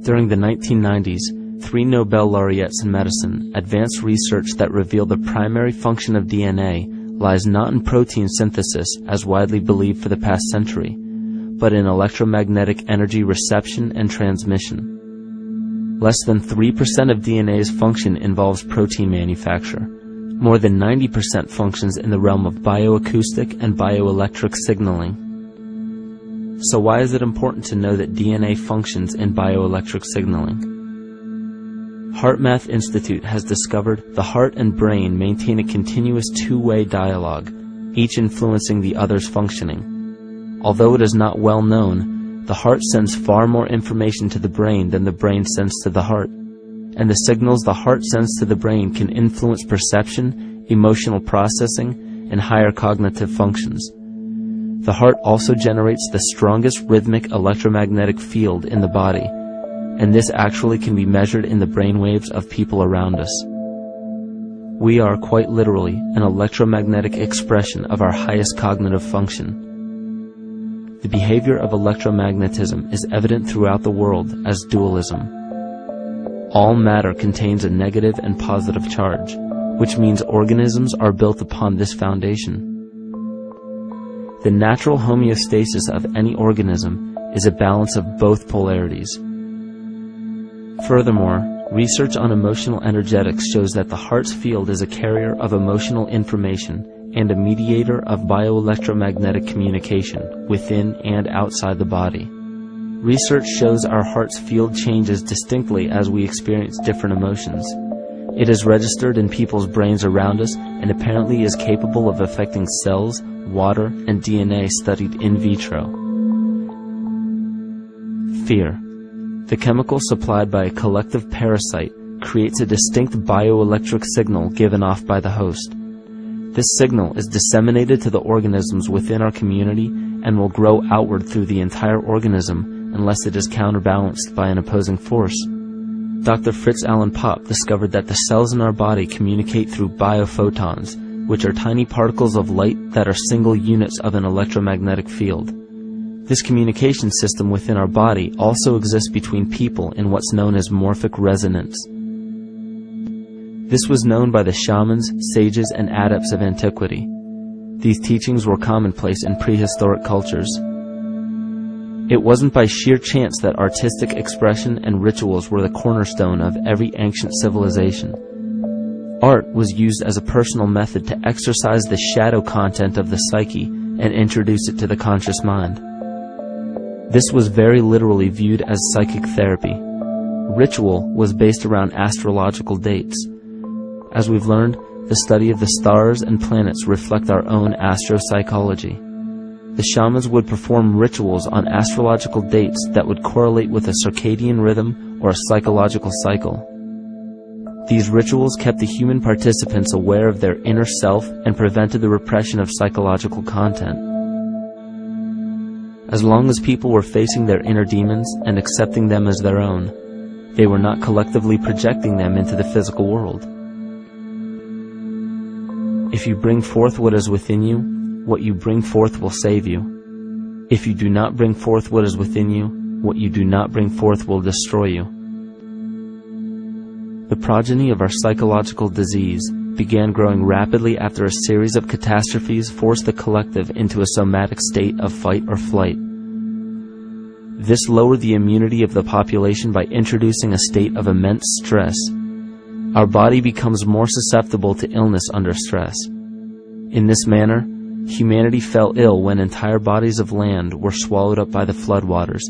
During the 1990s, 3 Nobel laureates in medicine advanced research that revealed the primary function of DNA lies not in protein synthesis, as widely believed for the past century, but in electromagnetic energy reception and transmission. Less than 3% of DNA's function involves protein manufacture. More than 90% functions in the realm of bioacoustic and bioelectric signaling. So why is it important to know that DNA functions in bioelectric signaling? HeartMath Institute has discovered the heart and brain maintain a continuous two-way dialogue, each influencing the other's functioning. Although it is not well known, the heart sends far more information to the brain than the brain sends to the heart, and the signals the heart sends to the brain can influence perception, emotional processing, and higher cognitive functions. The heart also generates the strongest rhythmic electromagnetic field in the body, and this actually can be measured in the brainwaves of people around us. We are quite literally an electromagnetic expression of our highest cognitive function. The behavior of electromagnetism is evident throughout the world as dualism. All matter contains a negative and positive charge, which means organisms are built upon this foundation. The natural homeostasis of any organism is a balance of both polarities. Furthermore, research on emotional energetics shows that the heart's field is a carrier of emotional information and a mediator of bioelectromagnetic communication within and outside the body. Research shows our heart's field changes distinctly as we experience different emotions. It is registered in people's brains around us and apparently is capable of affecting cells, water, and DNA studied in vitro. Fear. The chemical supplied by a collective parasite creates a distinct bioelectric signal given off by the host. This signal is disseminated to the organisms within our community and will grow outward through the entire organism unless it is counterbalanced by an opposing force. Dr. Fritz Alan Popp discovered that the cells in our body communicate through biophotons, which are tiny particles of light that are single units of an electromagnetic field. This communication system within our body also exists between people in what's known as morphic resonance. This was known by the shamans, sages, and adepts of antiquity. These teachings were commonplace in prehistoric cultures. It wasn't by sheer chance that artistic expression and rituals were the cornerstone of every ancient civilization. Art was used as a personal method to exercise the shadow content of the psyche and introduce it to the conscious mind. This was very literally viewed as psychic therapy. Ritual was based around astrological dates. As we've learned, the study of the stars and planets reflect our own astropsychology. The shamans would perform rituals on astrological dates that would correlate with a circadian rhythm or a psychological cycle. These rituals kept the human participants aware of their inner self and prevented the repression of psychological content. As long as people were facing their inner demons and accepting them as their own, they were not collectively projecting them into the physical world. If you bring forth what is within you, what you bring forth will save you. If you do not bring forth what is within you, what you do not bring forth will destroy you. The progeny of our psychological disease began growing rapidly after a series of catastrophes forced the collective into a somatic state of fight or flight. This lowered the immunity of the population by introducing a state of immense stress. Our body becomes more susceptible to illness under stress. In this manner, humanity fell ill when entire bodies of land were swallowed up by the floodwaters.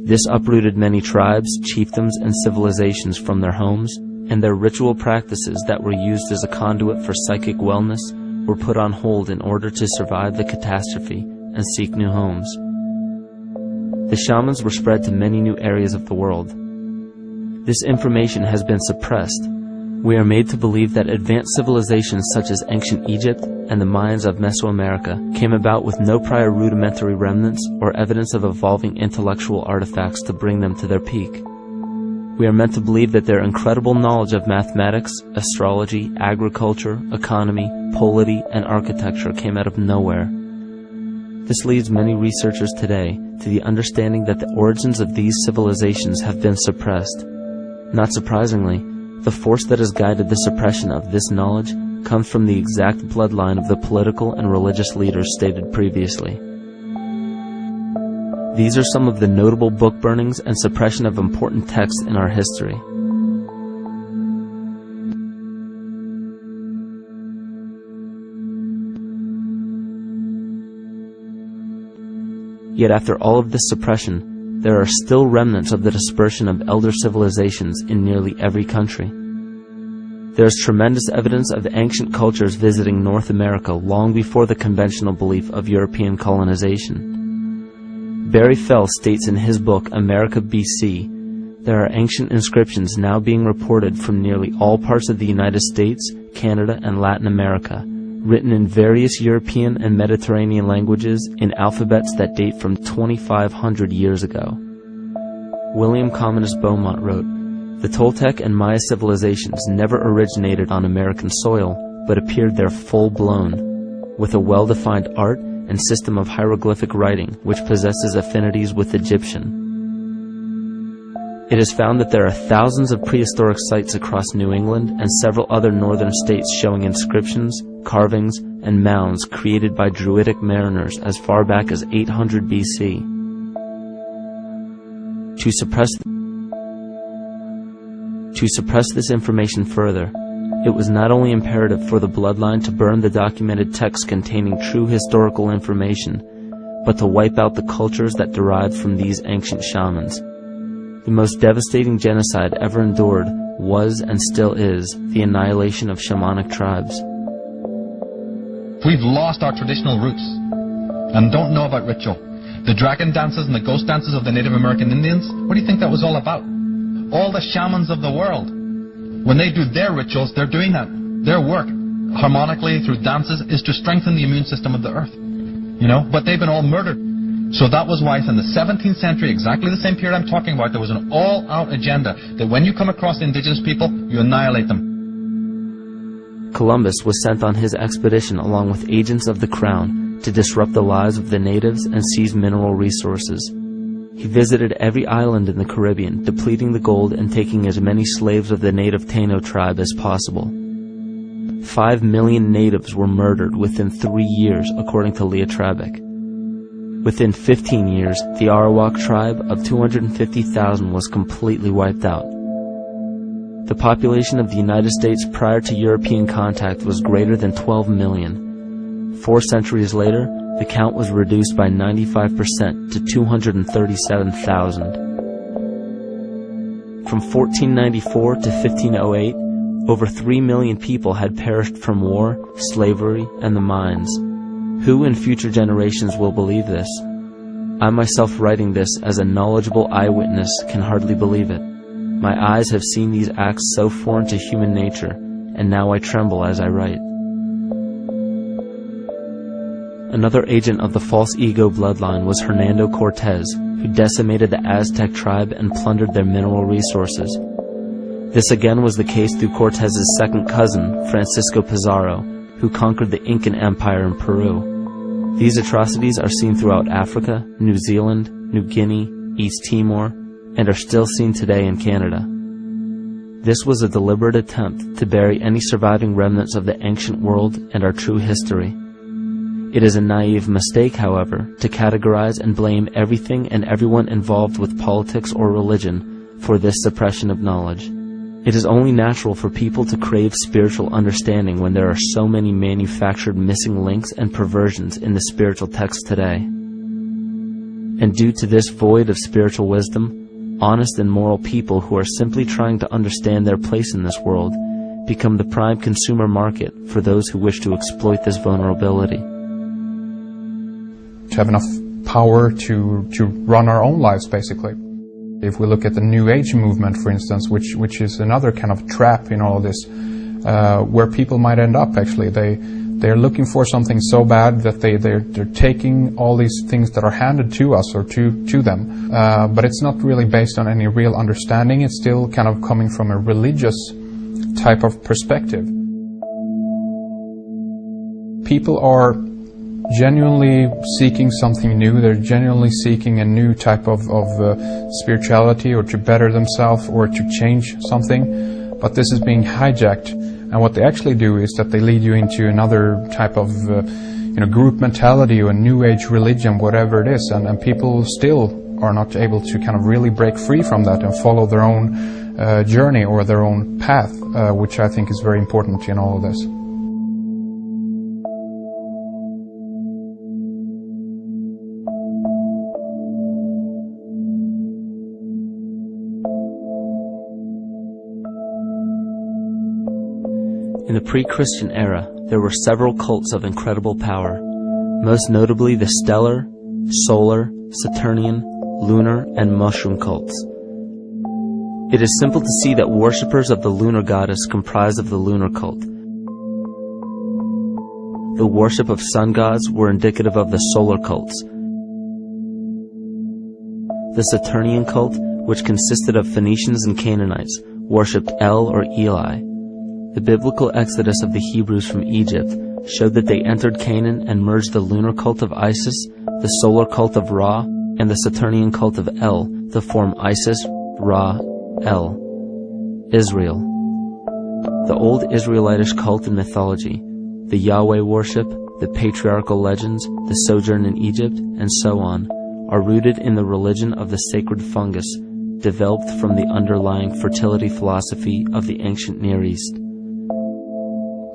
This uprooted many tribes, chiefdoms, and civilizations from their homes, and their ritual practices that were used as a conduit for psychic wellness were put on hold in order to survive the catastrophe and seek new homes. The shamans were spread to many new areas of the world. This information has been suppressed. We are made to believe that advanced civilizations such as ancient Egypt and the Mayans of Mesoamerica came about with no prior rudimentary remnants or evidence of evolving intellectual artifacts to bring them to their peak. We are meant to believe that their incredible knowledge of mathematics, astrology, agriculture, economy, polity, and architecture came out of nowhere. This leads many researchers today to the understanding that the origins of these civilizations have been suppressed. Not surprisingly, the force that has guided the suppression of this knowledge comes from the exact bloodline of the political and religious leaders stated previously. These are some of the notable book burnings and suppression of important texts in our history. Yet after all of this suppression, there are still remnants of the dispersion of elder civilizations in nearly every country. There is tremendous evidence of ancient cultures visiting North America long before the conventional belief of European colonization. Barry Fell states in his book America BC, there are ancient inscriptions now being reported from nearly all parts of the United States, Canada, and Latin America, written in various European and Mediterranean languages in alphabets that date from 2,500 years ago. William Commonus Beaumont wrote, "The Toltec and Maya civilizations never originated on American soil, but appeared there full-blown, with a well-defined art and system of hieroglyphic writing which possesses affinities with Egyptian. It is found that there are thousands of prehistoric sites across New England and several other northern states showing inscriptions, carvings, and mounds created by Druidic mariners as far back as 800 BC. To suppress this information further, it was not only imperative for the bloodline to burn the documented texts containing true historical information, but to wipe out the cultures that derived from these ancient shamans. The most devastating genocide ever endured was and still is the annihilation of shamanic tribes. We've lost our traditional roots and don't know about ritual. The dragon dances and the ghost dances of the Native American Indians, what do you think that was all about? All the shamans of the world, when they do their rituals, they're doing that. Their work, harmonically through dances, is to strengthen the immune system of the earth. But they've been all murdered. So that was why in the 17th century, exactly the same period I'm talking about, there was an all-out agenda that when you come across indigenous people, you annihilate them. Columbus was sent on his expedition along with agents of the crown to disrupt the lives of the natives and seize mineral resources. He visited every island in the Caribbean, depleting the gold and taking as many slaves of the native Taino tribe as possible. 5 million natives were murdered within 3 years, according to Leah Trabeck. Within 15 years, the Arawak tribe of 250,000 was completely wiped out. The population of the United States prior to European contact was greater than 12 million. 4 centuries later, the count was reduced by 95% to 237,000. From 1494 to 1508, over 3 million people had perished from war, slavery, and the mines. Who in future generations will believe this? I myself, writing this as a knowledgeable eyewitness, can hardly believe it. My eyes have seen these acts so foreign to human nature, and now I tremble as I write. Another agent of the false ego bloodline was Hernando Cortés, who decimated the Aztec tribe and plundered their mineral resources. This again was the case through Cortés's second cousin, Francisco Pizarro, who conquered the Incan Empire in Peru. These atrocities are seen throughout Africa, New Zealand, New Guinea, East Timor, and are still seen today in Canada. This was a deliberate attempt to bury any surviving remnants of the ancient world and our true history. It is a naive mistake, however, to categorize and blame everything and everyone involved with politics or religion for this suppression of knowledge. It is only natural for people to crave spiritual understanding when there are so many manufactured missing links and perversions in the spiritual text today. And due to this void of spiritual wisdom, honest and moral people who are simply trying to understand their place in this world become the prime consumer market for those who wish to exploit this vulnerability. To have enough power to run our own lives, basically. If we look at the New Age movement, for instance, which is another kind of trap in all of this, where people might end up, actually. They're looking for something so bad that they're taking all these things that are handed to us or to them. But it's not really based on any real understanding. It's still kind of coming from a religious type of perspective. People are genuinely seeking something new. They're genuinely seeking a new type of spirituality, or to better themselves, or to change something. But this is being hijacked, and what they actually do is that they lead you into another type of group mentality or a new age religion, whatever it is, and people still are not able to kind of really break free from that and follow their own journey or their own path, which I think is very important in all of this. In the pre-Christian era, there were several cults of incredible power, most notably the stellar, solar, Saturnian, lunar, and mushroom cults. It is simple to see that worshippers of the lunar goddess comprised of the lunar cult. The worship of sun gods were indicative of the solar cults. The Saturnian cult, which consisted of Phoenicians and Canaanites, worshipped El or Eli. The biblical exodus of the Hebrews from Egypt showed that they entered Canaan and merged the lunar cult of Isis, the solar cult of Ra, and the Saturnian cult of El to form Isis, Ra, El. Israel. The old Israelitish cult and mythology, the Yahweh worship, the patriarchal legends, the sojourn in Egypt, and so on, are rooted in the religion of the sacred fungus, developed from the underlying fertility philosophy of the ancient Near East.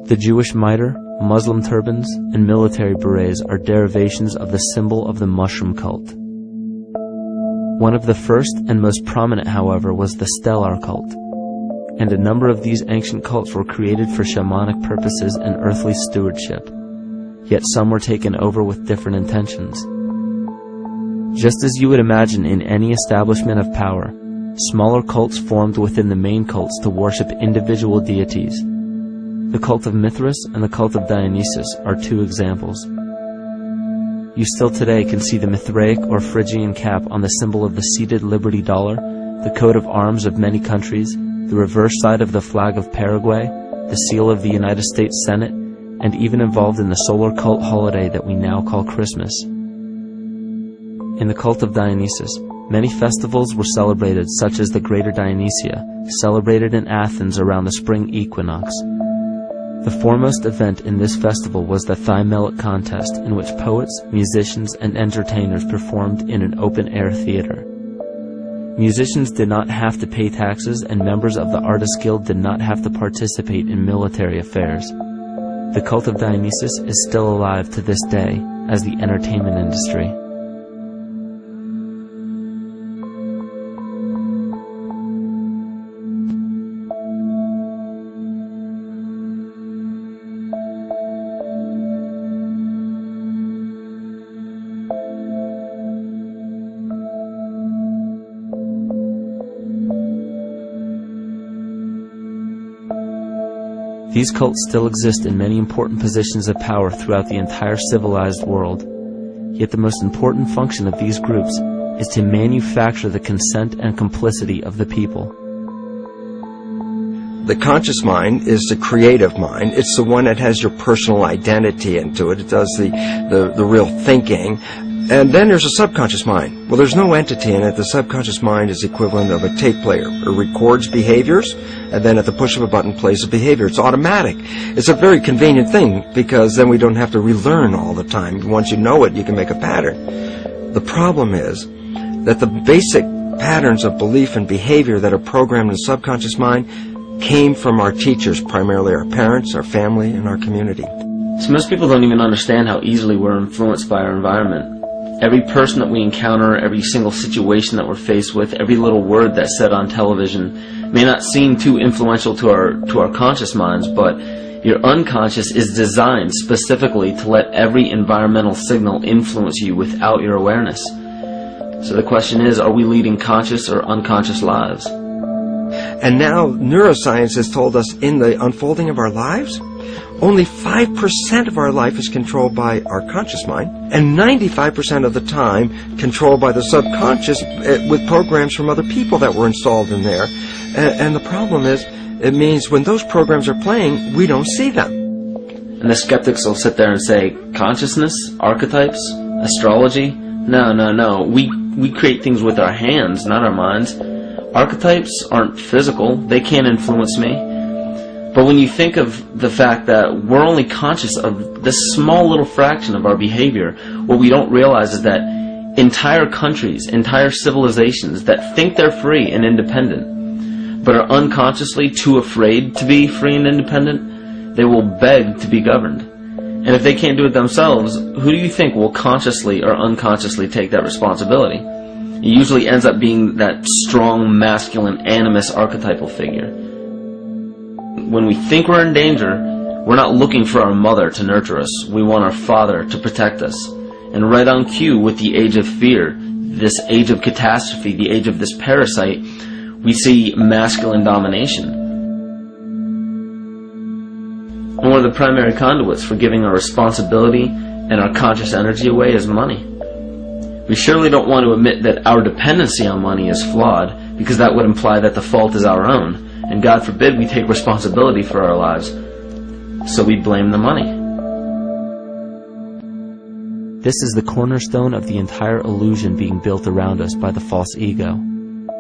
The Jewish mitre, Muslim turbans, and military berets are derivations of the symbol of the mushroom cult. One of the first and most prominent, however, was the stellar cult, and a number of these ancient cults were created for shamanic purposes and earthly stewardship, yet some were taken over with different intentions. Just as you would imagine in any establishment of power, smaller cults formed within the main cults to worship individual deities. The cult of Mithras and the cult of Dionysus are two examples. You still today can see the Mithraic or Phrygian cap on the symbol of the seated Liberty Dollar, the coat of arms of many countries, the reverse side of the flag of Paraguay, the seal of the United States Senate, and even involved in the solar cult holiday that we now call Christmas. In the cult of Dionysus, many festivals were celebrated, such as the Greater Dionysia, celebrated in Athens around the spring equinox. The foremost event in this festival was the Thymelic contest, in which poets, musicians, and entertainers performed in an open-air theater. Musicians did not have to pay taxes, and members of the Artists Guild did not have to participate in military affairs. The cult of Dionysus is still alive to this day as the entertainment industry. These cults still exist in many important positions of power throughout the entire civilized world. Yet the most important function of these groups is to manufacture the consent and complicity of the people. The conscious mind is the creative mind. It's the one that has your personal identity into it. It does the real thinking. And then there's a subconscious mind. Well, there's no entity in it. The subconscious mind is equivalent of a tape player. It records behaviors, and then at the push of a button plays a behavior. It's automatic. It's a very convenient thing, because then we don't have to relearn all the time. Once you know it, you can make a pattern. The problem is that the basic patterns of belief and behavior that are programmed in the subconscious mind came from our teachers, primarily our parents, our family, and our community. So most people don't even understand how easily we're influenced by our environment. Every person that we encounter, every single situation that we're faced with, every little word that's said on television may not seem too influential to our conscious minds, but your unconscious is designed specifically to let every environmental signal influence you without your awareness. So the question is, are we leading conscious or unconscious lives? And now neuroscience has told us in the unfolding of our lives, only 5% of our life is controlled by our conscious mind, and 95% of the time controlled by the subconscious with programs from other people that were installed in there. And the problem is, it means when those programs are playing, we don't see them. And the skeptics will sit there and say, consciousness, archetypes, astrology? No. We create things with our hands, not our minds. Archetypes aren't physical. They can't influence me. But when you think of the fact that we're only conscious of this small little fraction of our behavior, what we don't realize is that entire countries, entire civilizations that think they're free and independent, but are unconsciously too afraid to be free and independent, they will beg to be governed. And if they can't do it themselves, who do you think will consciously or unconsciously take that responsibility? It usually ends up being that strong, masculine, animus archetypal figure. When we think we're in danger, we're not looking for our mother to nurture us. We want our father to protect us. And right on cue with the age of fear, this age of catastrophe, the age of this parasite, we see masculine domination. And one of the primary conduits for giving our responsibility and our conscious energy away is money. We surely don't want to admit that our dependency on money is flawed, because that would imply that the fault is our own. And God forbid we take responsibility for our lives, so we blame the money. This is the cornerstone of the entire illusion being built around us by the false ego.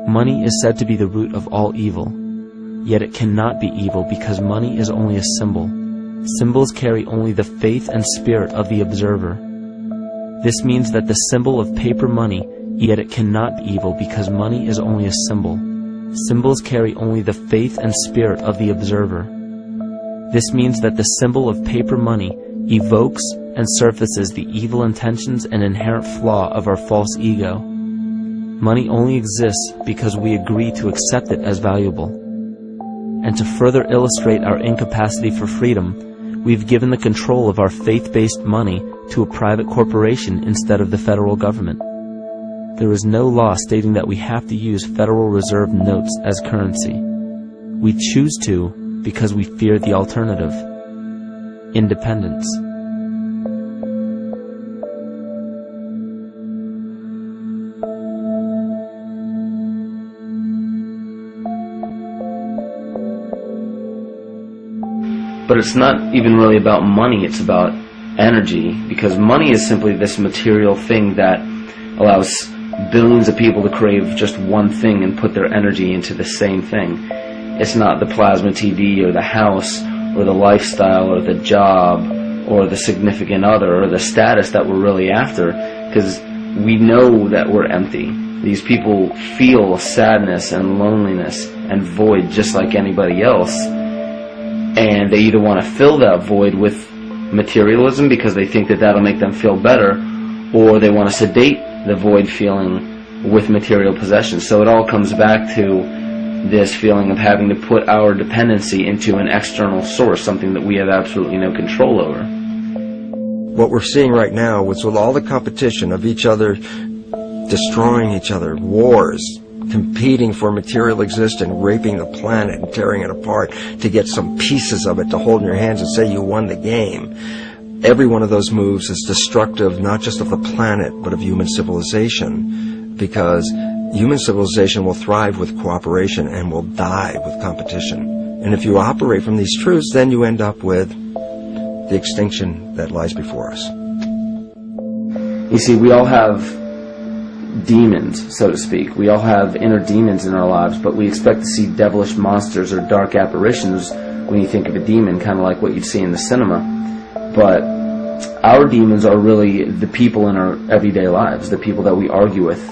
Money is said to be the root of all evil, yet it cannot be evil because money is only a symbol. Symbols carry only the faith and spirit of the observer. This means that the symbol of paper money, yet it cannot be evil because money is only a symbol. Symbols carry only the faith and spirit of the observer. This means that the symbol of paper money evokes and surfaces the evil intentions and inherent flaw of our false ego. Money only exists because we agree to accept it as valuable. And to further illustrate our incapacity for freedom, we've given the control of our faith-based money to a private corporation instead of the federal government. There is no law stating that we have to use Federal Reserve notes as currency. We choose to because we fear the alternative: independence. But it's not even really about money, it's about energy, because money is simply this material thing that allows billions of people to crave just one thing and put their energy into the same thing. It's not the plasma TV or the house or the lifestyle or the job or the significant other or the status that we're really after, because we know that we're empty. These people feel sadness and loneliness and void just like anybody else, and they either want to fill that void with materialism because they think that that'll make them feel better, or they want to sedate the void feeling with material possessions. So it all comes back to this feeling of having to put our dependency into an external source, something that we have absolutely no control over. What we're seeing right now is with all the competition of each other destroying each other, wars, competing for material existence, raping the planet and tearing it apart to get some pieces of it to hold in your hands and say you won the game. Every one of those moves is destructive not just of the planet but of human civilization, because human civilization will thrive with cooperation and will die with competition. And if you operate from these truths, then you end up with the extinction that lies before us. You see, we all have demons, so to speak. We all have inner demons in our lives, but we expect to see devilish monsters or dark apparitions when you think of a demon, kind of like what you'd see in the cinema. But our demons are really the people in our everyday lives, the people that we argue with,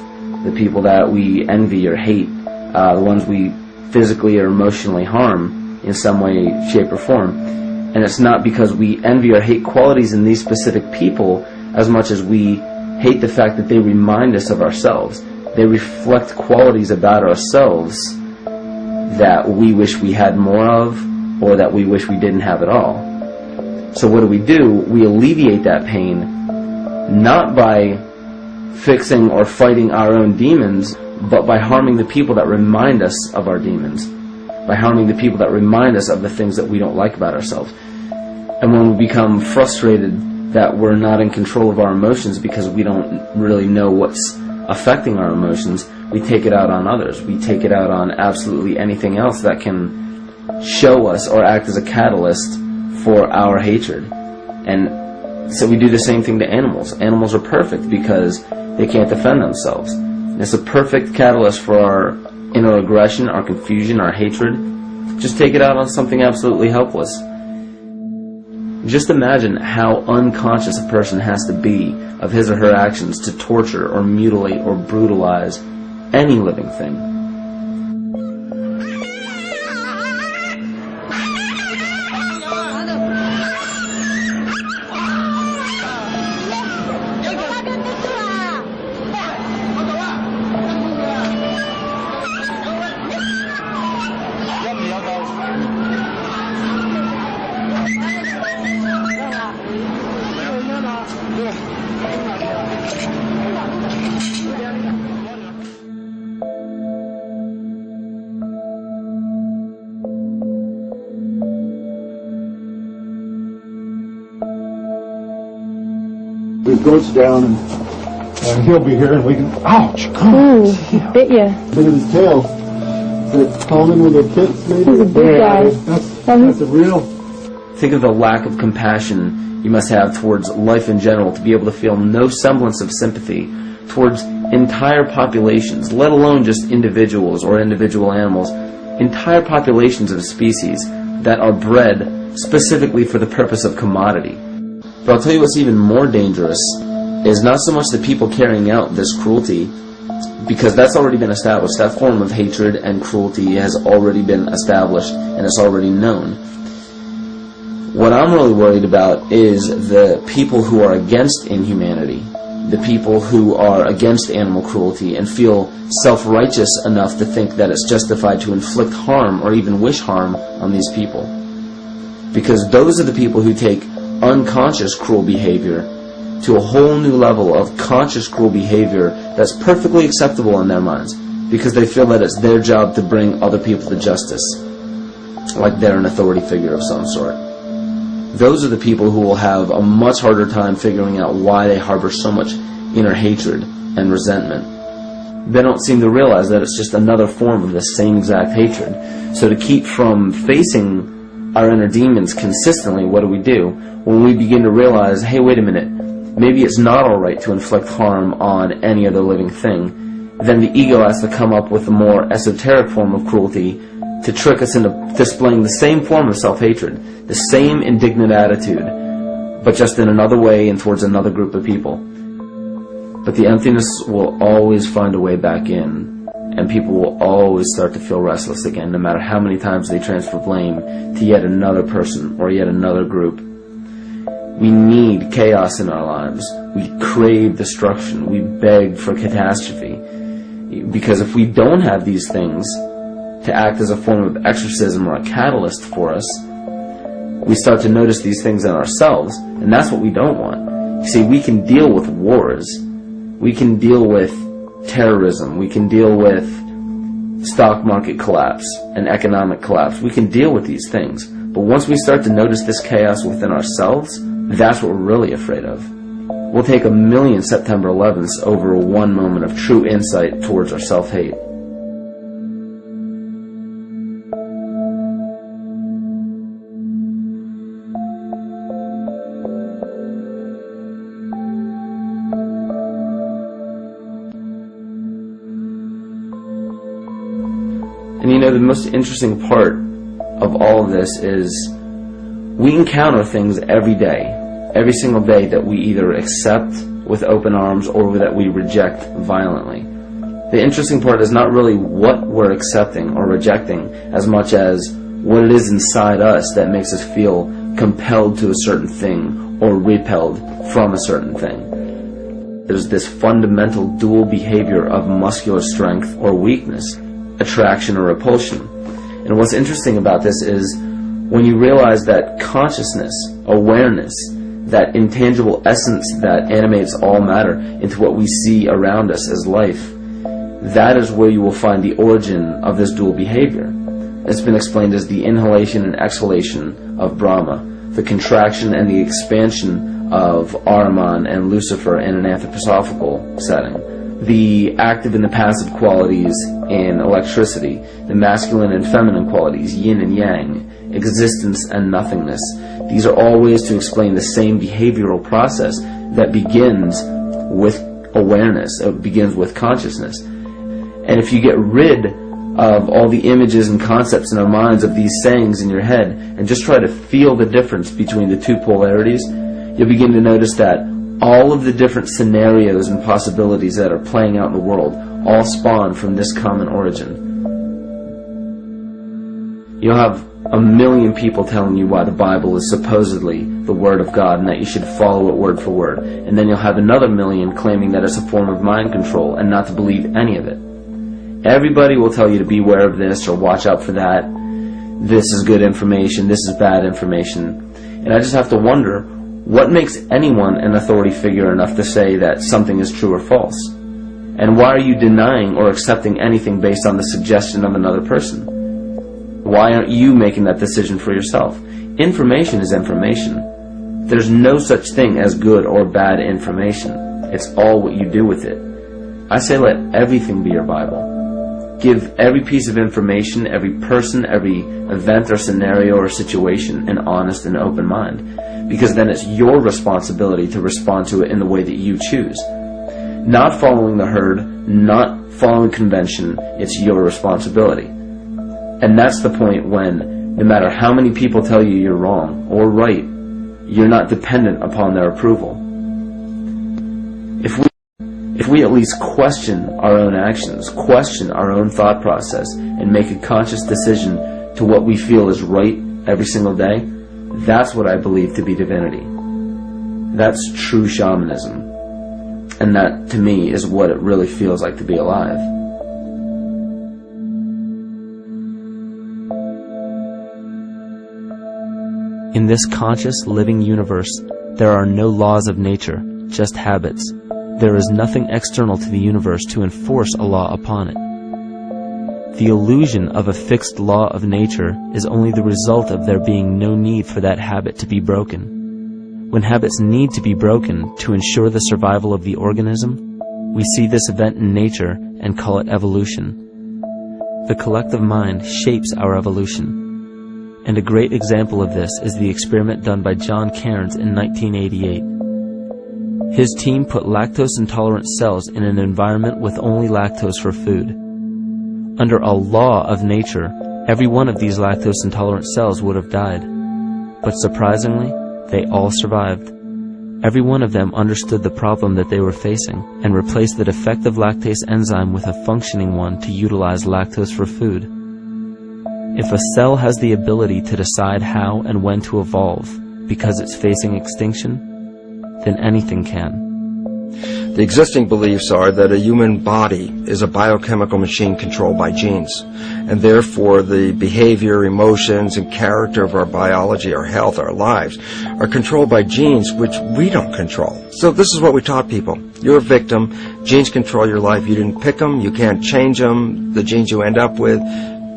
the people that we envy or hate, the ones we physically or emotionally harm in some way, shape, or form. And it's not because we envy or hate qualities in these specific people as much as we hate the fact that they remind us of ourselves. They reflect qualities about ourselves that we wish we had more of, or that we wish we didn't have at all. So what do? We alleviate that pain not by fixing or fighting our own demons, but by harming the people that remind us of our demons, by harming the people that remind us of the things that we don't like about ourselves. And when we become frustrated that we're not in control of our emotions because we don't really know what's affecting our emotions, we take it out on others. We take it out on absolutely anything else that can show us or act as a catalyst for our hatred. And so we do the same thing to animals. Animals are perfect because they can't defend themselves. It's a perfect catalyst for our inner aggression, our confusion, our hatred. Just take it out on something absolutely helpless. Just imagine how unconscious a person has to be of his or her actions to torture or mutilate or brutalize any living thing. It goes down and he'll be here and we can, ouch, ooh, he bit you. Look at his tail. Is it common with their pits maybe? He's a big guy. That's a real... Think of the lack of compassion you must have towards life in general to be able to feel no semblance of sympathy towards entire populations, let alone just individuals or individual animals, entire populations of species that are bred specifically for the purpose of commodity. But I'll tell you what's even more dangerous is not so much the people carrying out this cruelty, because that's already been established. That form of hatred and cruelty has already been established and it's already known. What I'm really worried about is the people who are against inhumanity, the people who are against animal cruelty and feel self-righteous enough to think that it's justified to inflict harm or even wish harm on these people. Because those are the people who take unconscious cruel behavior to a whole new level of conscious cruel behavior that's perfectly acceptable in their minds, because they feel that it's their job to bring other people to justice, like they're an authority figure of some sort. Those are the people who will have a much harder time figuring out why they harbor so much inner hatred and resentment. They don't seem to realize that it's just another form of the same exact hatred. So to keep from facing our inner demons consistently, what do? When we begin to realize, hey, wait a minute, maybe it's not alright to inflict harm on any other living thing, then the ego has to come up with a more esoteric form of cruelty to trick us into displaying the same form of self-hatred, the same indignant attitude, but just in another way and towards another group of people. But the emptiness will always find a way back in, and people will always start to feel restless again, no matter how many times they transfer blame to yet another person or yet another group. We need chaos in our lives. We crave destruction. We beg for catastrophe. Because if we don't have these things to act as a form of exorcism or a catalyst for us, we start to notice these things in ourselves, and that's what we don't want. You see, we can deal with wars. We can deal with terrorism. We can deal with stock market collapse and economic collapse. We can deal with these things. But once we start to notice this chaos within ourselves, that's what we're really afraid of. We'll take 1,000,000 September 11ths over one moment of true insight towards our self-hate. And you know, the most interesting part of all of this is we encounter things every day. Every single day that we either accept with open arms or that we reject violently. The interesting part is not really what we're accepting or rejecting as much as what it is inside us that makes us feel compelled to a certain thing or repelled from a certain thing. There's this fundamental dual behavior of muscular strength or weakness, attraction or repulsion. And what's interesting about this is when you realize that consciousness, awareness, that intangible essence that animates all matter into what we see around us as life, that is where you will find the origin of this dual behavior. It's been explained as the inhalation and exhalation of Brahma, the contraction and the expansion of Ahriman and Lucifer in an anthroposophical setting, the active and the passive qualities in electricity, the masculine and feminine qualities, yin and yang, existence and nothingness. These are all ways to explain the same behavioral process that begins with awareness, it begins with consciousness. And if you get rid of all the images and concepts in our minds of these sayings in your head and just try to feel the difference between the two polarities, you'll begin to notice that all of the different scenarios and possibilities that are playing out in the world all spawn from this common origin. You'll have 1,000,000 people telling you why the Bible is supposedly the Word of God and that you should follow it word for word. And then you'll have another 1,000,000 claiming that it's a form of mind control and not to believe any of it. Everybody will tell you to beware of this or watch out for that. This is good information, this is bad information. And I just have to wonder, what makes anyone an authority figure enough to say that something is true or false? And why are you denying or accepting anything based on the suggestion of another person? Why aren't you making that decision for yourself? Information is information. There's no such thing as good or bad information. It's all what you do with it. I say let everything be your Bible. Give every piece of information, every person, every event or scenario or situation an honest and open mind. Because then it's your responsibility to respond to it in the way that you choose. Not following the herd, not following convention, it's your responsibility. And that's the point when, no matter how many people tell you you're wrong or right, you're not dependent upon their approval. If we at least question our own actions, question our own thought process, and make a conscious decision to what we feel is right every single day, that's what I believe to be divinity. That's true shamanism. And that, to me, is what it really feels like to be alive. In this conscious, living universe, there are no laws of nature, just habits. There is nothing external to the universe to enforce a law upon it. The illusion of a fixed law of nature is only the result of there being no need for that habit to be broken. When habits need to be broken to ensure the survival of the organism, we see this event in nature and call it evolution. The collective mind shapes our evolution. And a great example of this is the experiment done by John Cairns in 1988. His team put lactose-intolerant cells in an environment with only lactose for food. Under a law of nature, every one of these lactose-intolerant cells would have died. But surprisingly, they all survived. Every one of them understood the problem that they were facing and replaced the defective lactase enzyme with a functioning one to utilize lactose for food. If a cell has the ability to decide how and when to evolve because it's facing extinction, then anything can. The existing beliefs are that a human body is a biochemical machine controlled by genes, and therefore the behavior, emotions, and character of our biology, our health, our lives, are controlled by genes which we don't control. So this is what we taught people. You're a victim. Genes control your life. You didn't pick them. You can't change them. The genes you end up with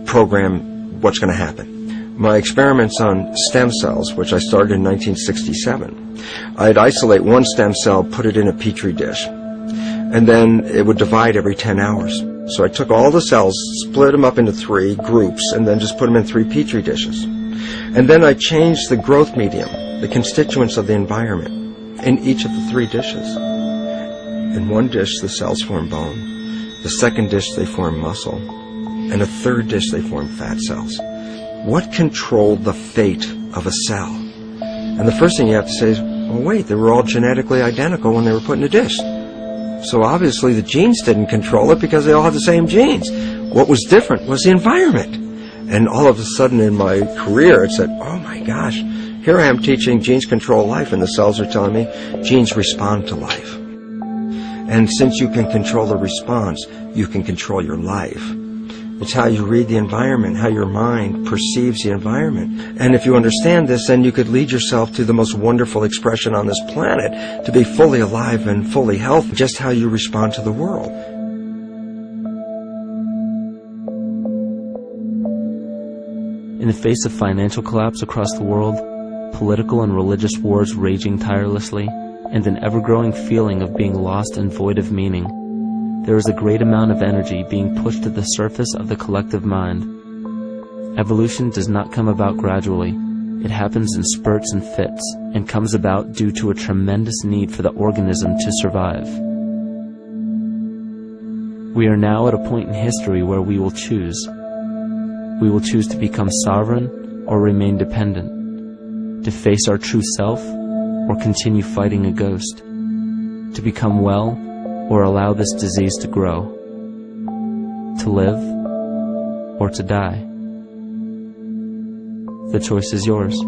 program what's going to happen. My experiments on stem cells, which I started in 1967, I'd isolate one stem cell, put it in a petri dish, and then it would divide every 10 hours. So I took all the cells, split them up into 3 groups, and then just put them in 3 petri dishes. And then I changed the growth medium, the constituents of the environment, in each of the 3 dishes. In one dish, the cells form bone. The second dish, they form muscle. And a third dish, they form fat cells. What controlled the fate of a cell? And the first thing you have to say is, well, wait, they were all genetically identical when they were put in a dish. So obviously the genes didn't control it because they all had the same genes. What was different was the environment. And all of a sudden in my career, it said, oh my gosh, here I am teaching genes control life, and the cells are telling me genes respond to life. And since you can control the response, you can control your life. It's how you read the environment, how your mind perceives the environment. And if you understand this, then you could lead yourself to the most wonderful expression on this planet, to be fully alive and fully healthy, just how you respond to the world. In the face of financial collapse across the world, political and religious wars raging tirelessly, and an ever-growing feeling of being lost and void of meaning, there is a great amount of energy being pushed to the surface of the collective mind. Evolution does not come about gradually. It happens in spurts and fits, and comes about due to a tremendous need for the organism to survive. We are now at a point in history where we will choose. We will choose to become sovereign or remain dependent, to face our true self or continue fighting a ghost, to become well or allow this disease to grow, to live or to die. The choice is yours.